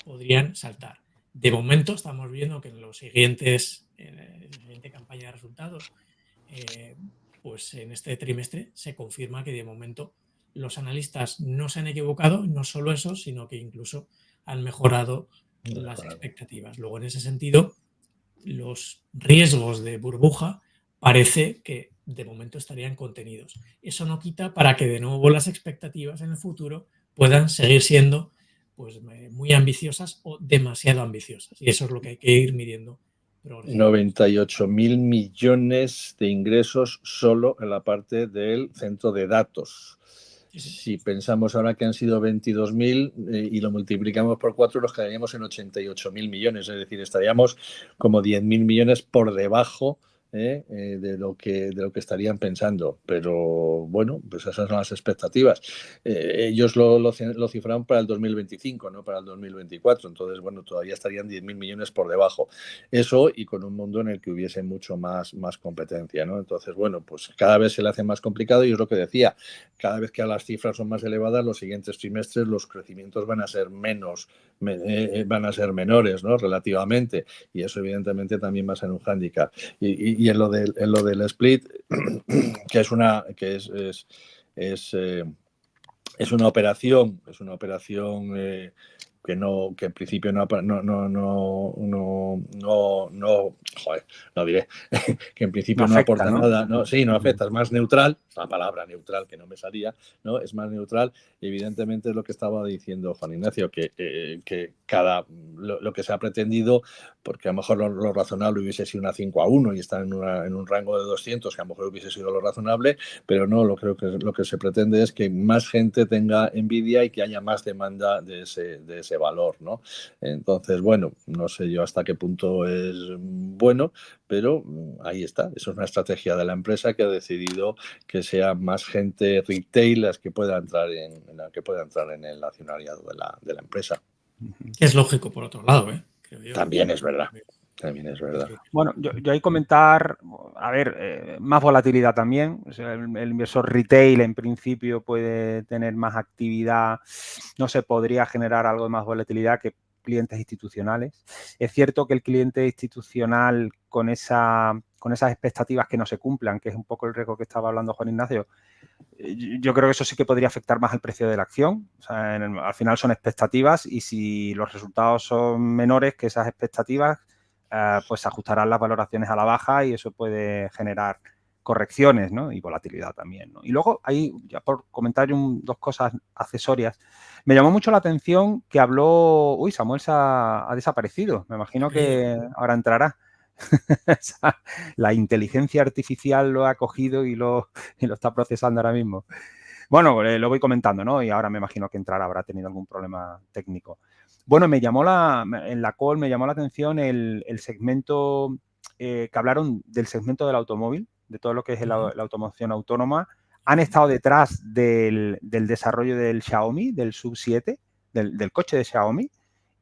podrían saltar. De momento estamos viendo que en la siguiente campaña de resultados, pues en este trimestre se confirma que de momento los analistas no se han equivocado, no solo eso, sino que incluso han mejorado las expectativas. Luego, en ese sentido, los riesgos de burbuja parece que de momento estarían contenidos. Eso no quita para que de nuevo las expectativas en el futuro puedan seguir siendo pues muy ambiciosas o demasiado ambiciosas. Y eso es lo que hay que ir midiendo. 98.000 millones de ingresos solo en la parte del centro de datos. Si pensamos ahora que han sido 22.000 y lo multiplicamos por 4, nos quedaríamos en 88.000 millones. Es decir, estaríamos como 10.000 millones por debajo de lo que estarían pensando. Pero bueno, pues esas son las expectativas. Ellos lo cifraron para el 2025, no para el 2024. Entonces, bueno, todavía estarían 10.000 millones por debajo. Eso, y con un mundo en el que hubiese mucho más competencia, ¿no? Entonces, bueno, pues cada vez se le hace más complicado, y es lo que decía, cada vez que las cifras son más elevadas, los siguientes trimestres los crecimientos van a ser menores, ¿no? Relativamente, y eso evidentemente también va a ser un hándicap. Y en lo del split, que es una operación que en principio joder, no diré, que en principio no afecta, aporta ¿no? nada, no, sí, no afecta, es más neutral, la palabra neutral que no me salía, ¿no? Es más neutral y evidentemente es lo que estaba diciendo Juan Ignacio, que lo que se ha pretendido, porque a lo mejor lo razonable hubiese sido una 5-1 y estar en un rango de 200, que a lo mejor hubiese sido lo razonable, pero no, creo que lo que se pretende es que más gente tenga Nvidia y que haya más demanda de ese valor, ¿no? Entonces, bueno, no sé yo hasta qué punto es bueno, pero ahí está. Eso es una estrategia de la empresa que ha decidido que sea más gente retail las que pueda entrar en el accionariado de la empresa. Que es lógico, por otro lado, creo yo. También es verdad. También es verdad. Bueno, yo hay comentar, a ver, más volatilidad también. O sea, el inversor retail en principio puede tener más actividad, no sé, podría generar algo de más volatilidad que clientes institucionales. Es cierto que el cliente institucional con esas expectativas que no se cumplan, que es un poco el riesgo que estaba hablando Juan Ignacio, yo creo que eso sí que podría afectar más al precio de la acción. O sea, al final son expectativas y si los resultados son menores que esas expectativas, pues se ajustarán las valoraciones a la baja y eso puede generar correcciones, ¿no? Y volatilidad también, ¿no? Y luego, ahí, ya por comentar dos cosas accesorias, me llamó mucho la atención que habló... Uy, Samuel ha desaparecido. Me imagino que ahora entrará. La inteligencia artificial lo ha cogido y lo está procesando ahora mismo. Bueno, lo voy comentando, ¿no? Y ahora me imagino que entrará, habrá tenido algún problema técnico. Bueno, en la call me llamó la atención el segmento que hablaron del segmento del automóvil, de todo lo que es la automoción autónoma. Han estado detrás del desarrollo del Xiaomi, del Sub 7, del coche de Xiaomi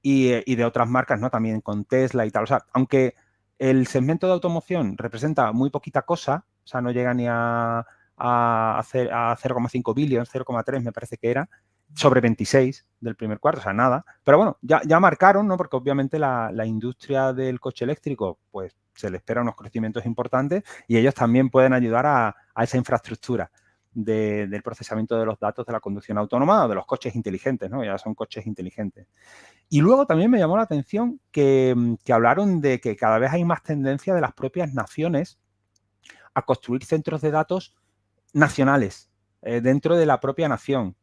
y de otras marcas, ¿no? También con Tesla y tal. O sea, aunque el segmento de automoción representa muy poquita cosa, o sea, no llega ni a 0,5 billion, 0,3 me parece que era, sobre 26 del primer cuarto, o sea, nada. Pero bueno, ya marcaron, ¿no? Porque obviamente la industria del coche eléctrico, pues se le espera unos crecimientos importantes y ellos también pueden ayudar a esa infraestructura del procesamiento de los datos de la conducción autónoma o de los coches inteligentes, ¿no? Ya son coches inteligentes. Y luego también me llamó la atención que hablaron de que cada vez hay más tendencia de las propias naciones a construir centros de datos nacionales dentro de la propia nación.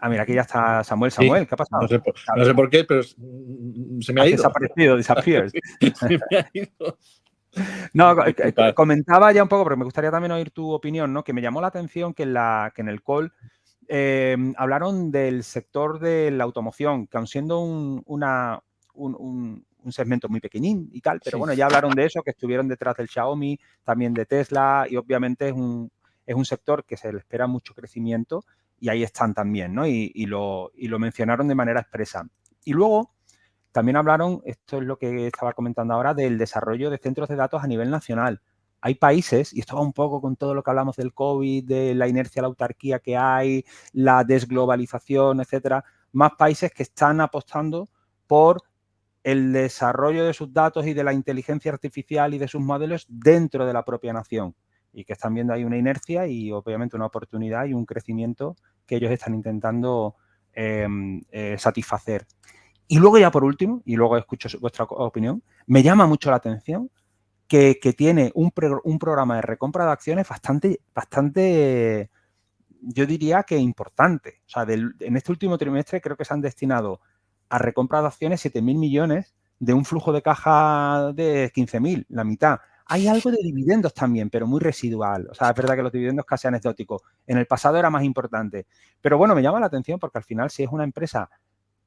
Ah, mira, aquí ya está Samuel. Sí, ¿Qué ha pasado? no sé por qué, pero se me ha Has ido. desaparecido, disappears. Se me ha ido. No, comentaba ya un poco, pero me gustaría también oír tu opinión, ¿no? Que me llamó la atención que en el call hablaron del sector de la automoción, que aun siendo un segmento muy pequeñín y tal, pero bueno, ya hablaron de eso, que estuvieron detrás del Xiaomi, también de Tesla, y obviamente es un sector que se le espera mucho crecimiento y ahí están también, ¿no? Y lo mencionaron de manera expresa. Y luego también hablaron, esto es lo que estaba comentando ahora, del desarrollo de centros de datos a nivel nacional. Hay países, y esto va un poco con todo lo que hablamos del COVID, de la inercia, la autarquía que hay, la desglobalización, etcétera, más países que están apostando por el desarrollo de sus datos y de la inteligencia artificial y de sus modelos dentro de la propia nación y que están viendo ahí una inercia y obviamente una oportunidad y un crecimiento que ellos están intentando satisfacer. Y luego ya por último, y luego escucho vuestra opinión, me llama mucho la atención que tiene un programa de recompra de acciones bastante, yo diría que importante. O sea, en este último trimestre creo que se han destinado a recompra de acciones 7.000 millones de un flujo de caja de 15.000, la mitad. Hay algo de dividendos también, pero muy residual. O sea, es verdad que los dividendos casi anecdóticos. En el pasado era más importante. Pero bueno, me llama la atención porque al final si es una empresa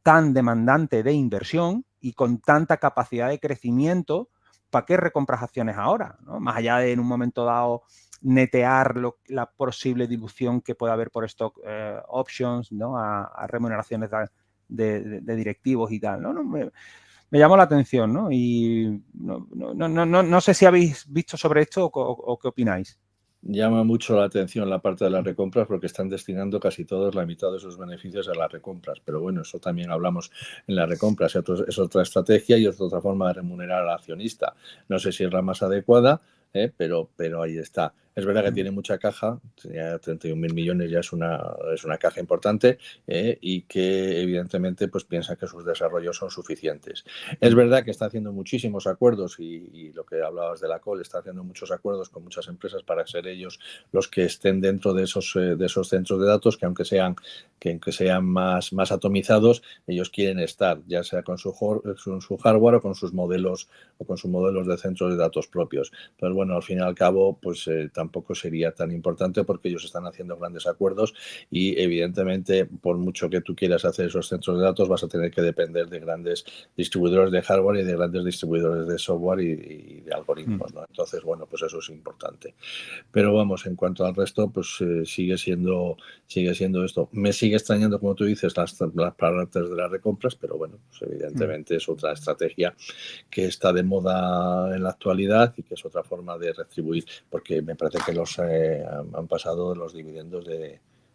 tan demandante de inversión y con tanta capacidad de crecimiento, ¿para qué recompras acciones ahora? ¿No? Más allá de en un momento dado netear la posible dilución que pueda haber por stock options, ¿no? A remuneraciones de directivos y tal. ¿No? Me llamó la atención, ¿no? Y no sé si habéis visto sobre esto o qué opináis. Llama mucho la atención la parte de las recompras porque están destinando casi todos la mitad de sus beneficios a las recompras. Pero bueno, eso también hablamos en las recompras. Es otra estrategia y es otra forma de remunerar al accionista. No sé si es la más adecuada, pero ahí está. Es verdad que tiene mucha caja, ya 31.000 millones ya es una caja importante, y que evidentemente pues piensa que sus desarrollos son suficientes. Es verdad que está haciendo muchísimos acuerdos y lo que hablabas de la COL, está haciendo muchos acuerdos con muchas empresas para ser ellos los que estén dentro de esos centros de datos, que aunque sean más atomizados, ellos quieren estar, ya sea con su hardware o con sus modelos de centros de datos propios. Pero bueno, al fin y al cabo, pues tampoco sería tan importante porque ellos están haciendo grandes acuerdos y evidentemente, por mucho que tú quieras hacer esos centros de datos, vas a tener que depender de grandes distribuidores de hardware y de grandes distribuidores de software y de algoritmos, ¿no? Entonces, bueno, pues eso es importante. Pero vamos, en cuanto al resto, pues sigue siendo esto. Me sigue extrañando, como tú dices, las parámetros de las recompras, pero bueno, pues evidentemente es otra estrategia que está de moda en la actualidad y que es otra forma de retribuir, porque me parece que los han pasado los dividendos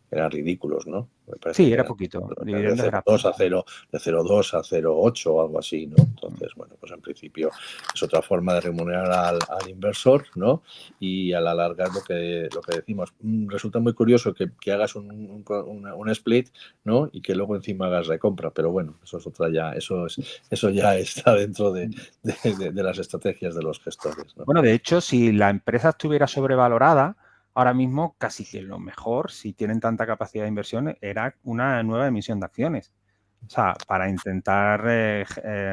eran ridículos, ¿no? Me parece Sí, que era eran poquito. de Dividendos era 0,2 poco. a 0, de 0,2 a 0,8 o algo así, ¿no? Entonces, bueno, pues en principio es otra forma de remunerar al inversor, ¿no? Y a la larga es lo que decimos. Resulta muy curioso que hagas un split, ¿no? Y que luego encima hagas recompra, pero bueno, eso es otra ya, eso ya está dentro de las estrategias de los gestores, ¿no? Bueno, de hecho, si la empresa estuviera sobrevalorada, ahora mismo casi que lo mejor, si tienen tanta capacidad de inversión, era una nueva emisión de acciones. O sea, para intentar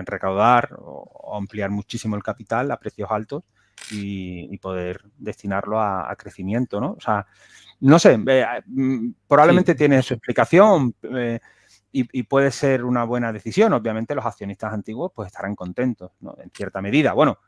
recaudar o ampliar muchísimo el capital a precios altos y poder destinarlo a crecimiento, ¿no? O sea, no sé, probablemente Sí. tiene su explicación y puede ser una buena decisión. Obviamente los accionistas antiguos pues estarán contentos, ¿no? En cierta medida. Bueno,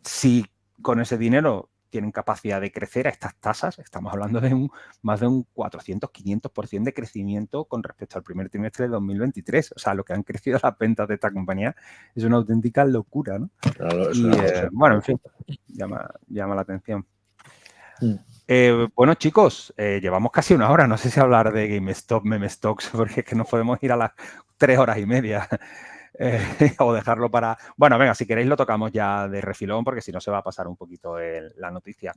si con ese dinero tienen capacidad de crecer a estas tasas, estamos hablando de más de un 400-500% de crecimiento con respecto al primer trimestre de 2023. O sea, lo que han crecido las ventas de esta compañía es una auténtica locura, ¿no? Claro, Y bueno, en fin, llama la atención. Bueno, chicos, llevamos casi una hora. No sé si hablar de GameStop, MemeStocks, porque es que nos podemos ir a las 3 horas y media. O dejarlo para... Bueno, venga, si queréis lo tocamos ya de refilón, porque si no se va a pasar un poquito la noticia.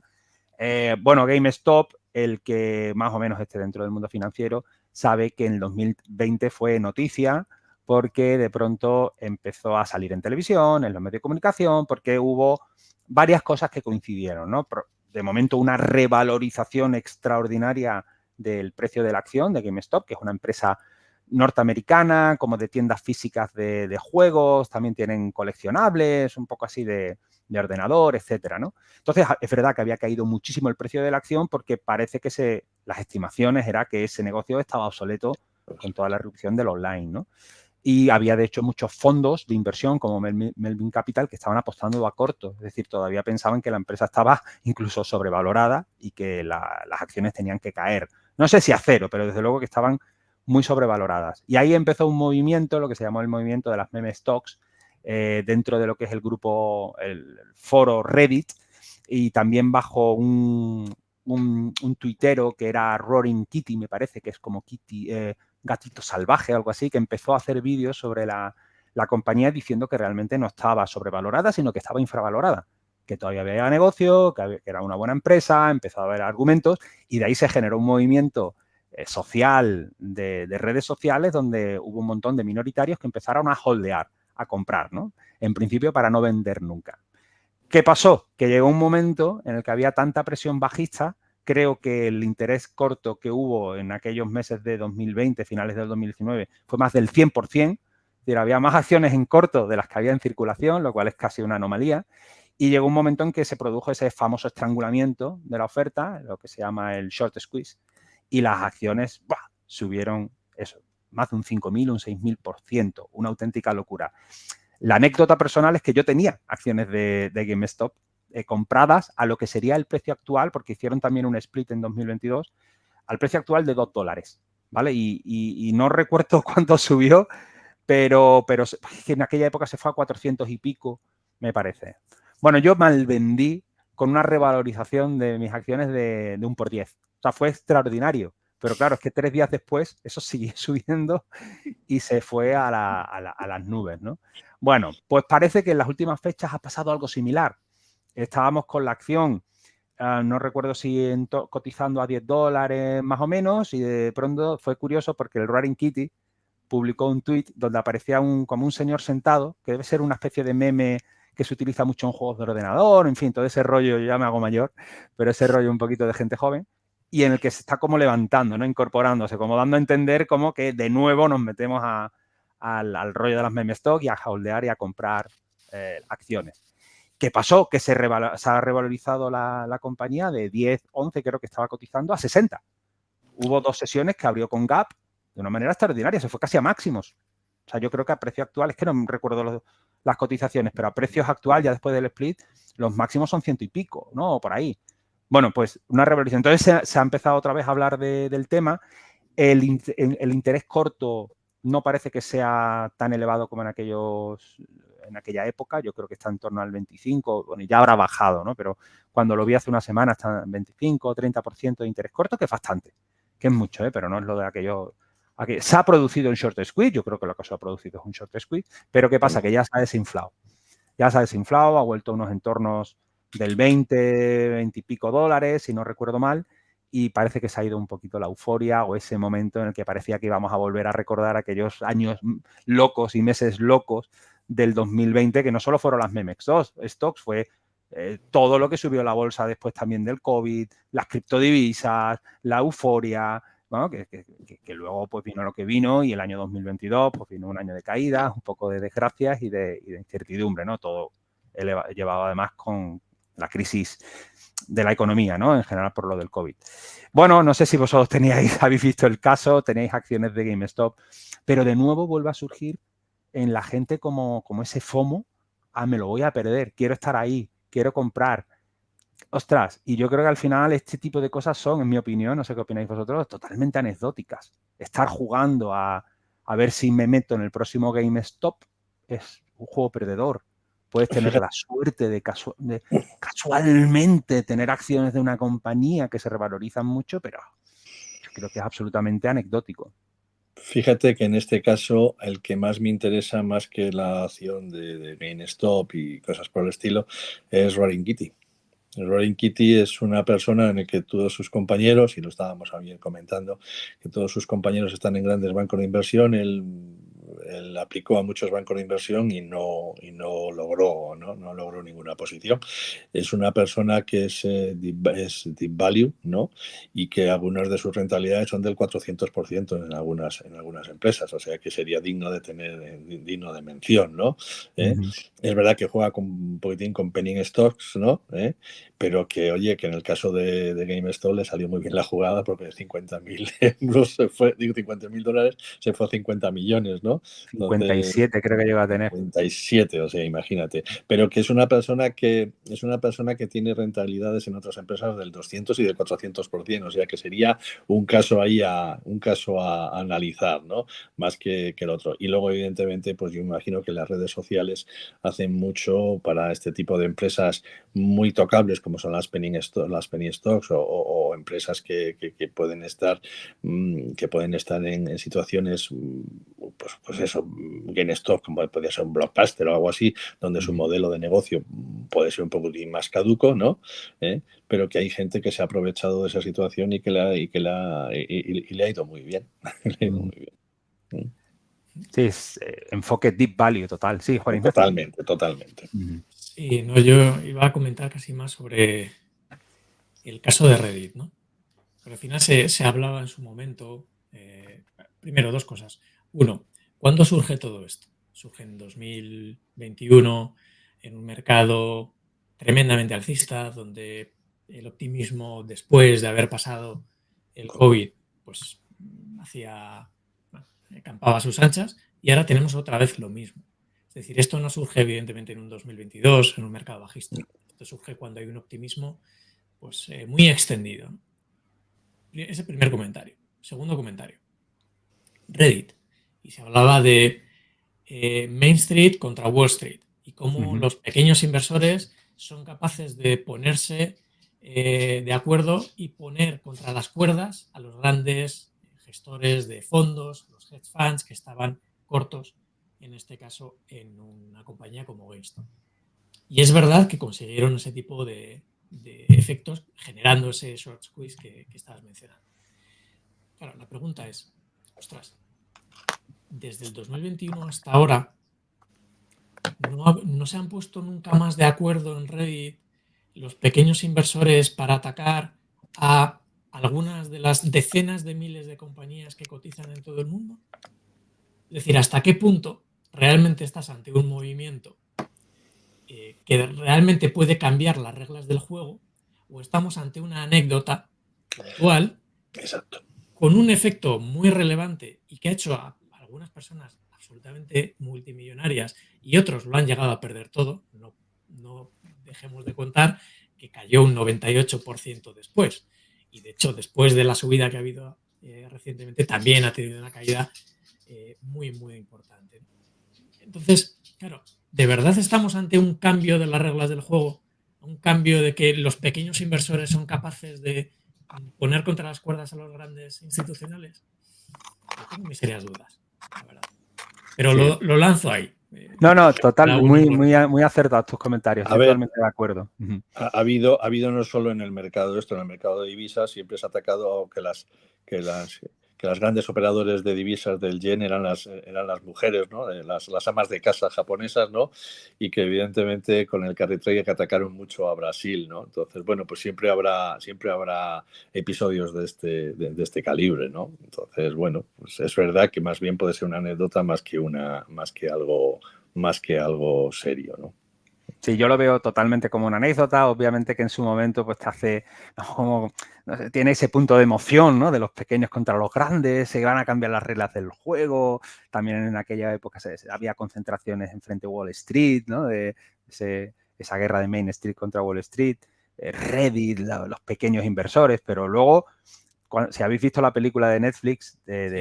Bueno, GameStop, el que más o menos esté dentro del mundo financiero, sabe que en el 2020 fue noticia porque de pronto empezó a salir en televisión, en los medios de comunicación, porque hubo varias cosas que coincidieron, ¿no? De momento, una revalorización extraordinaria del precio de la acción de GameStop, que es una empresa norteamericana, como de tiendas físicas de juegos, también tienen coleccionables, un poco así de ordenador, etcétera, ¿no? Entonces, es verdad que había caído muchísimo el precio de la acción porque parece que las estimaciones era que ese negocio estaba obsoleto con toda la erupción del online, ¿no? Y había, de hecho, muchos fondos de inversión como Melvin Capital que estaban apostando a corto. Es decir, todavía pensaban que la empresa estaba incluso sobrevalorada y que las acciones tenían que caer. No sé si a cero, pero desde luego que estaban muy sobrevaloradas. Y ahí empezó un movimiento, lo que se llamó el movimiento de las meme stocks, dentro de lo que es el grupo, el foro Reddit, y también bajo un tuitero que era Roaring Kitty, me parece, que es como Kitty... Gatito Salvaje, algo así, que empezó a hacer vídeos sobre la compañía diciendo que realmente no estaba sobrevalorada, sino que estaba infravalorada, que todavía había negocio, que era una buena empresa, empezó a haber argumentos y de ahí se generó un movimiento social de redes sociales donde hubo un montón de minoritarios que empezaron a holdear, a comprar, ¿no? En principio para no vender nunca. ¿Qué pasó? Que llegó un momento en el que había tanta presión bajista. Creo que el interés corto que hubo en aquellos meses de 2020, finales del 2019, fue más del 100%. Es decir, había más acciones en corto de las que había en circulación, lo cual es casi una anomalía. Y llegó un momento en que se produjo ese famoso estrangulamiento de la oferta, lo que se llama el short squeeze, y las acciones subieron eso, más de un 5.000, un 6.000%, una auténtica locura. La anécdota personal es que yo tenía acciones de GameStop compradas a lo que sería el precio actual, porque hicieron también un split en 2022, al precio actual de $2, ¿vale? Y no recuerdo cuánto subió, pero en aquella época se fue a 400 y pico, me parece. Bueno, yo mal vendí con una revalorización de mis acciones de 1 por 10. O sea, fue extraordinario. Pero claro, es que 3 días después eso siguió subiendo y se fue a las nubes, ¿no? Bueno, pues parece que en las últimas fechas ha pasado algo similar. Estábamos con la acción no recuerdo si cotizando a $10 más o menos, y de pronto fue curioso porque el Roaring Kitty publicó un tuit donde aparecía como un señor sentado, que debe ser una especie de meme que se utiliza mucho en juegos de ordenador, en fin, todo ese rollo, yo ya me hago mayor, pero ese rollo un poquito de gente joven, y en el que se está como levantando, ¿no? Incorporándose, como dando a entender como que de nuevo nos metemos al rollo de las meme stock y a holdear y a comprar acciones. ¿Qué pasó? Que se ha revalorizado la compañía de 10, 11, creo que estaba cotizando, a 60. Hubo 2 sesiones que abrió con gap de una manera extraordinaria, se fue casi a máximos. O sea, yo creo que a precio actual, es que no recuerdo las cotizaciones, pero a precios actual, ya después del split, los máximos son 100 y pico, ¿no? O por ahí. Bueno, pues una revalorización. Entonces se ha empezado otra vez a hablar del tema. El interés corto no parece que sea tan elevado como en aquella época. Yo creo que está en torno al 25, bueno, ya habrá bajado, ¿no? Pero cuando lo vi hace una semana está en 25 o 30% de interés corto, que es bastante, que es mucho, pero no es lo de aquello. Se ha producido un short squeeze, yo creo que lo que se ha producido es un short squeeze, pero ¿qué pasa? Que ya se ha desinflado. Ya se ha desinflado, ha vuelto a unos entornos del 20, 20 y pico dólares, si no recuerdo mal, y parece que se ha ido un poquito la euforia o ese momento en el que parecía que íbamos a volver a recordar aquellos años locos y meses locos del 2020, que no solo fueron las meme stocks, fue todo lo que subió la bolsa después también del COVID, las criptodivisas, la euforia, bueno, que luego pues vino lo que vino, y el año 2022 pues vino un año de caídas, un poco de desgracias y de incertidumbre, ¿no? Todo llevado además con la crisis de la economía, ¿no? En general por lo del COVID. Bueno, no sé si vosotros habéis visto el caso, tenéis acciones de GameStop, pero de nuevo vuelve a surgir en la gente como ese FOMO, me lo voy a perder, quiero estar ahí, quiero comprar. Ostras, y yo creo que al final este tipo de cosas son, en mi opinión, no sé qué opináis vosotros, totalmente anecdóticas. Estar jugando a ver si me meto en el próximo GameStop es un juego perdedor. Puedes tener la suerte de casualmente tener acciones de una compañía que se revalorizan mucho, pero yo creo que es absolutamente anecdótico. Fíjate que en este caso el que más me interesa, más que la acción de GameStop y cosas por el estilo, es Roaring Kitty. Roaring Kitty es una persona en la que todos sus compañeros, y lo estábamos ayer comentando, que todos sus compañeros están en grandes bancos de inversión. Él aplicó a muchos bancos de inversión y no logró, no logró ninguna posición. Es una persona que es deep value, ¿no? Y que algunas de sus rentabilidades son del 400% en algunas empresas, o sea que sería digno de mención, ¿no? Es verdad que juega un poquitín con penny stocks, ¿no? Pero que, oye, que en el caso de GameStop le salió muy bien la jugada, porque de 50.000 euros se fue, digo, 50.000 dólares se fue a 50 millones, ¿no? 57 creo que llega a tener. 57, o sea, imagínate. Pero que es una persona que tiene rentabilidades en otras empresas del 200 y del 400%, o sea que sería un caso a analizar, ¿no? Más que el otro. Y luego, evidentemente, pues yo imagino que las redes sociales hacen mucho para este tipo de empresas muy tocables, como son las penny stocks o empresas que pueden estar en situaciones, pues eso, GameStop, como podría ser un Blockbuster o algo así, donde su modelo de negocio puede ser un poco más caduco, ¿no? Pero que hay gente que se ha aprovechado de esa situación y que le ha ido muy bien. Le ha ido muy bien. Sí, es enfoque deep value total. Sí, Juan Ignacio. Totalmente. Sí, no, yo iba a comentar casi más sobre el caso de Reddit, ¿no? Pero al final se hablaba en su momento, primero, dos cosas. Uno, ¿cuándo surge todo esto? Surge en 2021, en un mercado tremendamente alcista, donde el optimismo después de haber pasado el COVID, pues campaba a sus anchas, y ahora tenemos otra vez lo mismo. Es decir, esto no surge evidentemente en un 2022, en un mercado bajista. Esto surge cuando hay un optimismo pues, muy extendido, ¿no? Ese primer comentario. Segundo comentario. Reddit. Y se hablaba de Main Street contra Wall Street y cómo los pequeños inversores son capaces de ponerse de acuerdo y poner contra las cuerdas a los grandes gestores de fondos, los hedge funds que estaban cortos, en este caso en una compañía como GameStop. Y es verdad que consiguieron ese tipo de de efectos generando ese short squeeze que estabas mencionando. Claro, la pregunta es, ostras, desde el 2021 hasta ahora no se han puesto nunca más de acuerdo en Reddit los pequeños inversores para atacar a algunas de las decenas de miles de compañías que cotizan en todo el mundo. Es decir, ¿hasta qué punto realmente estás ante un movimiento que realmente puede cambiar las reglas del juego, o estamos ante una anécdota puntual con un efecto muy relevante y que ha hecho a algunas personas absolutamente multimillonarias y otros lo han llegado a perder todo? No dejemos de contar que cayó un 98% después, y de hecho después de la subida que ha habido recientemente también ha tenido una caída muy importante. Entonces, claro, ¿de verdad estamos ante un cambio de las reglas del juego? ¿Un cambio de que los pequeños inversores son capaces de poner contra las cuerdas a los grandes institucionales? Yo tengo mis serias dudas, la verdad. Pero Sí. lo lanzo ahí. No, total, cada muy, uno muy acertados tus comentarios, estoy totalmente de acuerdo. Ha habido no solo en el mercado en el mercado de divisas siempre se ha atacado que las grandes operadores de divisas del yen eran las mujeres, ¿no? Las amas de casa japonesas, ¿no? Y que evidentemente con el carry trade que atacaron mucho a Brasil, ¿no? Entonces, bueno, pues siempre habrá episodios de este calibre, ¿no? Entonces, bueno, pues es verdad que más bien puede ser una anécdota más que algo serio, ¿no? Sí, yo lo veo totalmente como una anécdota, obviamente que en su momento pues te hace, como, no sé, tiene ese punto de emoción, ¿no? De los pequeños contra los grandes, se van a cambiar las reglas del juego, también en aquella época había concentraciones en frente a Wall Street, ¿no? De esa guerra de Main Street contra Wall Street, Reddit, los pequeños inversores, pero luego, si habéis visto la película de Netflix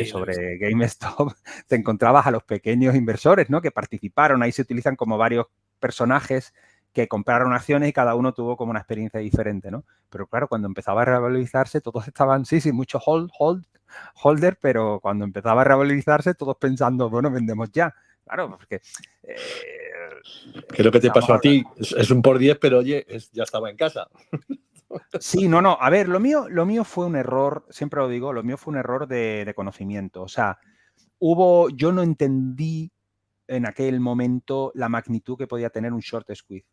sobre GameStop, te encontrabas a los pequeños inversores, ¿no? Que participaron, ahí se utilizan como varios personajes que compraron acciones y cada uno tuvo como una experiencia diferente, ¿no? Pero claro, cuando empezaba a revalorizarse, todos estaban, sí, muchos holder, pero cuando empezaba a revalorizarse, todos pensando, bueno, vendemos ya. Claro, porque... ¿Qué es lo que te pasó a ti? Es un por 10, pero oye, ya estaba en casa. Sí, no. A ver, lo mío fue un error, siempre lo digo, lo mío fue un error de conocimiento. O sea, yo no entendí en aquel momento la magnitud que podía tener un short squeeze.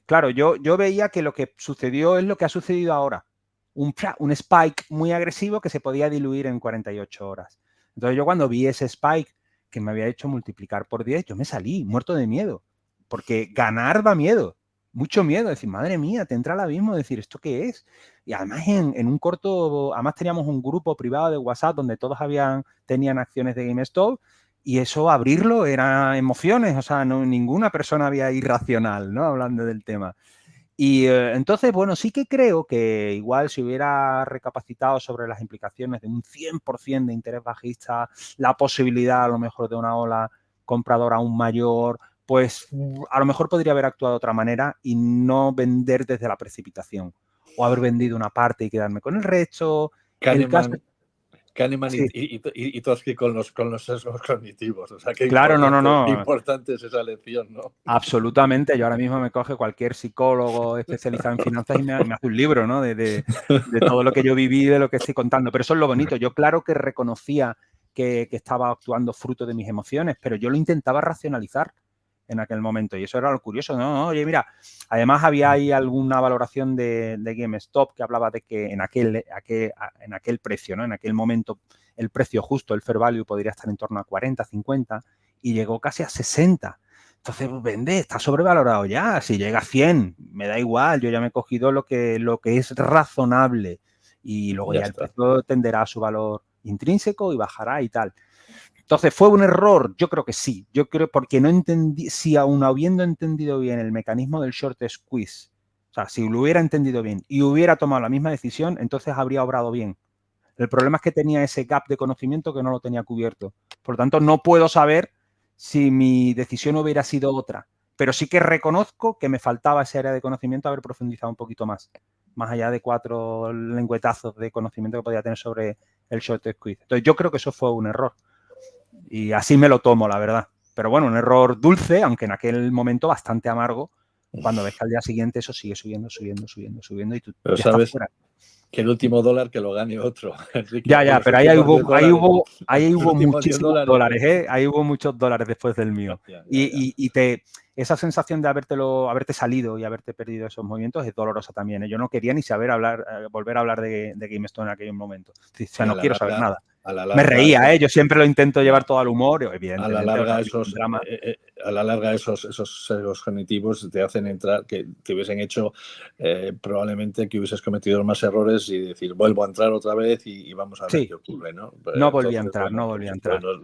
Claro, yo veía que lo que sucedió es lo que ha sucedido ahora. Un spike muy agresivo que se podía diluir en 48 horas. Entonces yo cuando vi ese spike que me había hecho multiplicar por 10, yo me salí muerto de miedo. Porque ganar da miedo. Mucho miedo. Decir, madre mía, te entra el abismo. Decir, ¿esto qué es? Y además en un corto, además teníamos un grupo privado de WhatsApp donde todos tenían acciones de GameStop. Y eso, abrirlo, era emociones, o sea, ninguna persona había irracional, ¿no? Hablando del tema. Y entonces, bueno, sí que creo que igual si hubiera recapacitado sobre las implicaciones de un 100% de interés bajista, la posibilidad a lo mejor de una ola compradora aún mayor, pues a lo mejor podría haber actuado de otra manera y no vender desde la precipitación. O haber vendido una parte y quedarme con el resto. Kahneman Sí. y Trotsky con los sesgos cognitivos. O sea, qué Claro, importante es esa lección, ¿no? Absolutamente. Yo ahora mismo me coge cualquier psicólogo especializado en finanzas y me hace un libro, ¿no? De todo lo que yo viví, de lo que estoy contando. Pero eso es lo bonito. Yo claro que reconocía que estaba actuando fruto de mis emociones, pero yo lo intentaba racionalizar en aquel momento. Y eso era lo curioso, ¿no? Oye, mira, además había ahí alguna valoración de GameStop que hablaba de que en aquel precio, ¿no? En aquel momento el precio justo, el fair value, podría estar en torno a 40, 50 y llegó casi a 60. Entonces, vende, está sobrevalorado ya. Si llega a 100, me da igual. Yo ya me he cogido lo que es razonable. Y luego ya el precio tenderá a su valor intrínseco y bajará y tal. Entonces, ¿fue un error? Yo creo que sí. Yo creo porque no entendí, si aún habiendo entendido bien el mecanismo del short squeeze, o sea, si lo hubiera entendido bien y hubiera tomado la misma decisión, entonces habría obrado bien. El problema es que tenía ese gap de conocimiento que no lo tenía cubierto. Por lo tanto, no puedo saber si mi decisión hubiera sido otra. Pero sí que reconozco que me faltaba esa área de conocimiento, haber profundizado un poquito más allá de 4 lengüetazos de conocimiento que podía tener sobre el short squeeze. Entonces, yo creo que eso fue un error. Y así me lo tomo, la verdad. Pero bueno, un error dulce, aunque en aquel momento bastante amargo, cuando ves que al día siguiente eso sigue subiendo y tú Pero ya sabes estás fuera. que el último dólar que lo gane otro. Enrique, Ya, los pero ahí últimos 10 dólares, hubo los últimos 10 muchísimos dólares. dólares, ¿eh? Ahí hubo muchos dólares después del mío. Ya. Y esa sensación de haberte salido y haberte perdido esos movimientos es dolorosa también, ¿eh? Yo no quería ni volver a hablar de GameStop en aquel momento. O sea, no quiero saber nada. A la larga, Me reía, ¿eh? Yo siempre lo intento llevar todo al humor, evidentemente. A la larga, un drama. esos sesgos cognitivos te hacen entrar, que te hubiesen hecho probablemente que hubieses cometido más errores y decir, vuelvo a entrar otra vez y vamos a ver qué ocurre, ¿no? No volví a entrar. No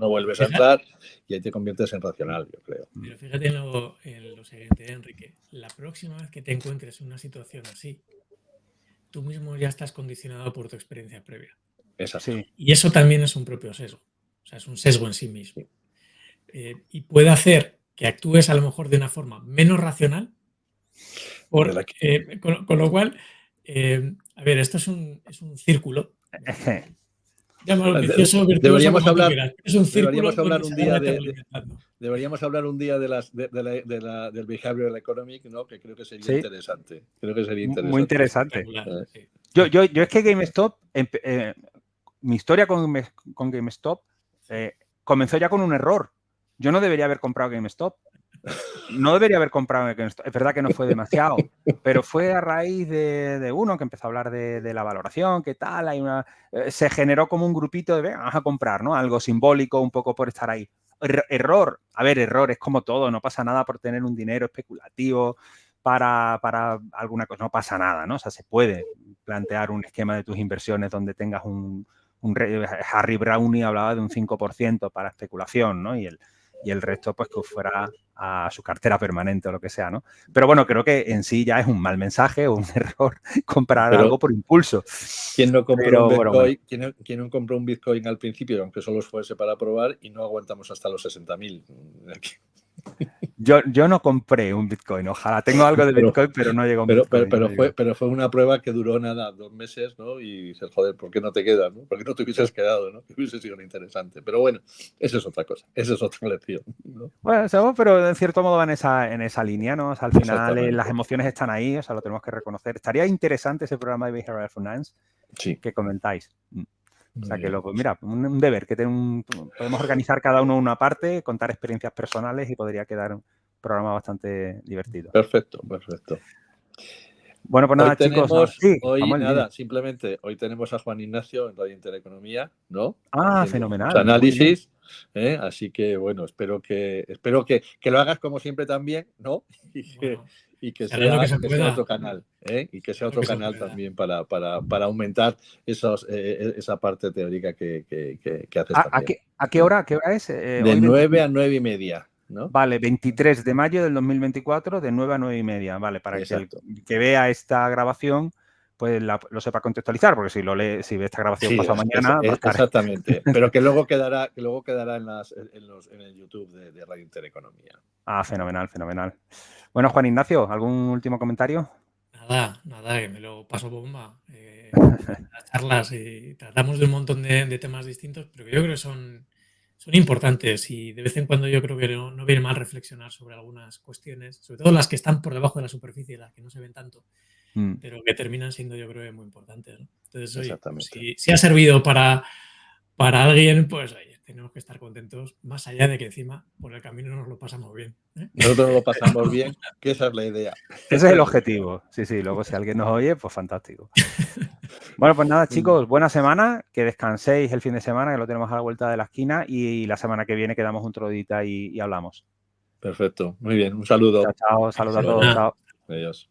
vuelves a entrar y ahí te conviertes en racional, yo creo. Pero fíjate en lo siguiente, Enrique. La próxima vez que te encuentres en una situación así, tú mismo ya estás condicionado por tu experiencia previa. Exacto. Sí. Y eso también es un propio sesgo. O sea, es un sesgo en sí mismo. Y puede hacer que actúes a lo mejor de una forma menos racional. Con lo cual, a ver, esto es un círculo. Llámalo vicioso, virtuoso, deberíamos hablar, es un círculo deberíamos hablar un día deberíamos hablar un día del behavioral economic, ¿no? Que creo que sería interesante. Muy interesante. Yo es que GameStop, mi historia con GameStop comenzó ya con un error. Yo no debería haber comprado GameStop. No debería haber comprado GameStop. Es verdad que no fue demasiado, pero fue a raíz de uno que empezó a hablar de la valoración, qué tal, se generó como un grupito de, venga, vamos a comprar, ¿no? Algo simbólico, un poco por estar ahí. Error. A ver, error, es como todo, no pasa nada por tener un dinero especulativo para alguna cosa, no pasa nada, ¿no? O sea, se puede plantear un esquema de tus inversiones donde tengas Harry Browne hablaba de un 5% para especulación, ¿no? Y el resto, pues, que fuera a su cartera permanente o lo que sea, ¿no? Pero bueno, creo que en sí ya es un mal mensaje o un error comprar algo por impulso. ¿Quién no compró un Bitcoin? ¿Quién no compró un Bitcoin al principio, aunque solo fuese para probar, y no aguantamos hasta los 60.000? Yo no compré un Bitcoin, ojalá. Tengo algo de Bitcoin, pero no llegó a un Bitcoin. Pero fue una prueba que duró 2 meses, ¿no? Y dices, joder, ¿por qué no te quedas, no? ¿Por qué no te hubieses quedado, no? Que hubiese sido interesante. Pero bueno, eso es otra cosa, eso es otra lección, ¿no? Bueno, pero en cierto modo va en esa línea, ¿no? O sea, al final las emociones están ahí, o sea, lo tenemos que reconocer. Estaría interesante ese programa de Behavioral Finance que comentáis. O sea, que pues mira, un deber, que podemos organizar cada uno una parte, contar experiencias personales y podría quedar un programa bastante divertido. Perfecto. Bueno, pues nada, chicos. Simplemente hoy tenemos a Juan Ignacio en Radio Intereconomía, ¿no? Fenomenal. Análisis, así que bueno, espero que lo hagas como siempre también, ¿no? Y que sea otro canal, y que sea otro canal también para aumentar esa parte teórica que haces también. ¿A qué hora es? De 9 a 9:30. ¿No? Vale, 23 de mayo del 2024, de 9 a 9:30, vale, para que vea esta grabación, pues lo sepa contextualizar, porque si ve esta grabación pasado mañana... Exactamente, pero que luego quedará en el YouTube de Radio Intereconomía. Fenomenal. Bueno, Juan Ignacio, ¿algún último comentario? Nada, que me lo paso bomba. Las charlas y tratamos de un montón de temas distintos, pero que yo creo que son importantes y de vez en cuando yo creo que no viene mal reflexionar sobre algunas cuestiones, sobre todo las que están por debajo de la superficie, las que no se ven tanto, pero que terminan siendo, yo creo, muy importantes, ¿no? Entonces, oye, si ha servido para alguien, pues oye, tenemos que estar contentos, más allá de que encima por el camino nos lo pasamos bien. Nosotros nos lo pasamos bien, que esa es la idea. Ese es el objetivo. Sí, luego si alguien nos oye, pues fantástico. Bueno, pues nada, chicos, buena semana, que descanséis el fin de semana, que lo tenemos a la vuelta de la esquina, y la semana que viene quedamos un trodita y hablamos. Perfecto, muy bien, un saludo. Chao, saludos a todos, chao. Adiós.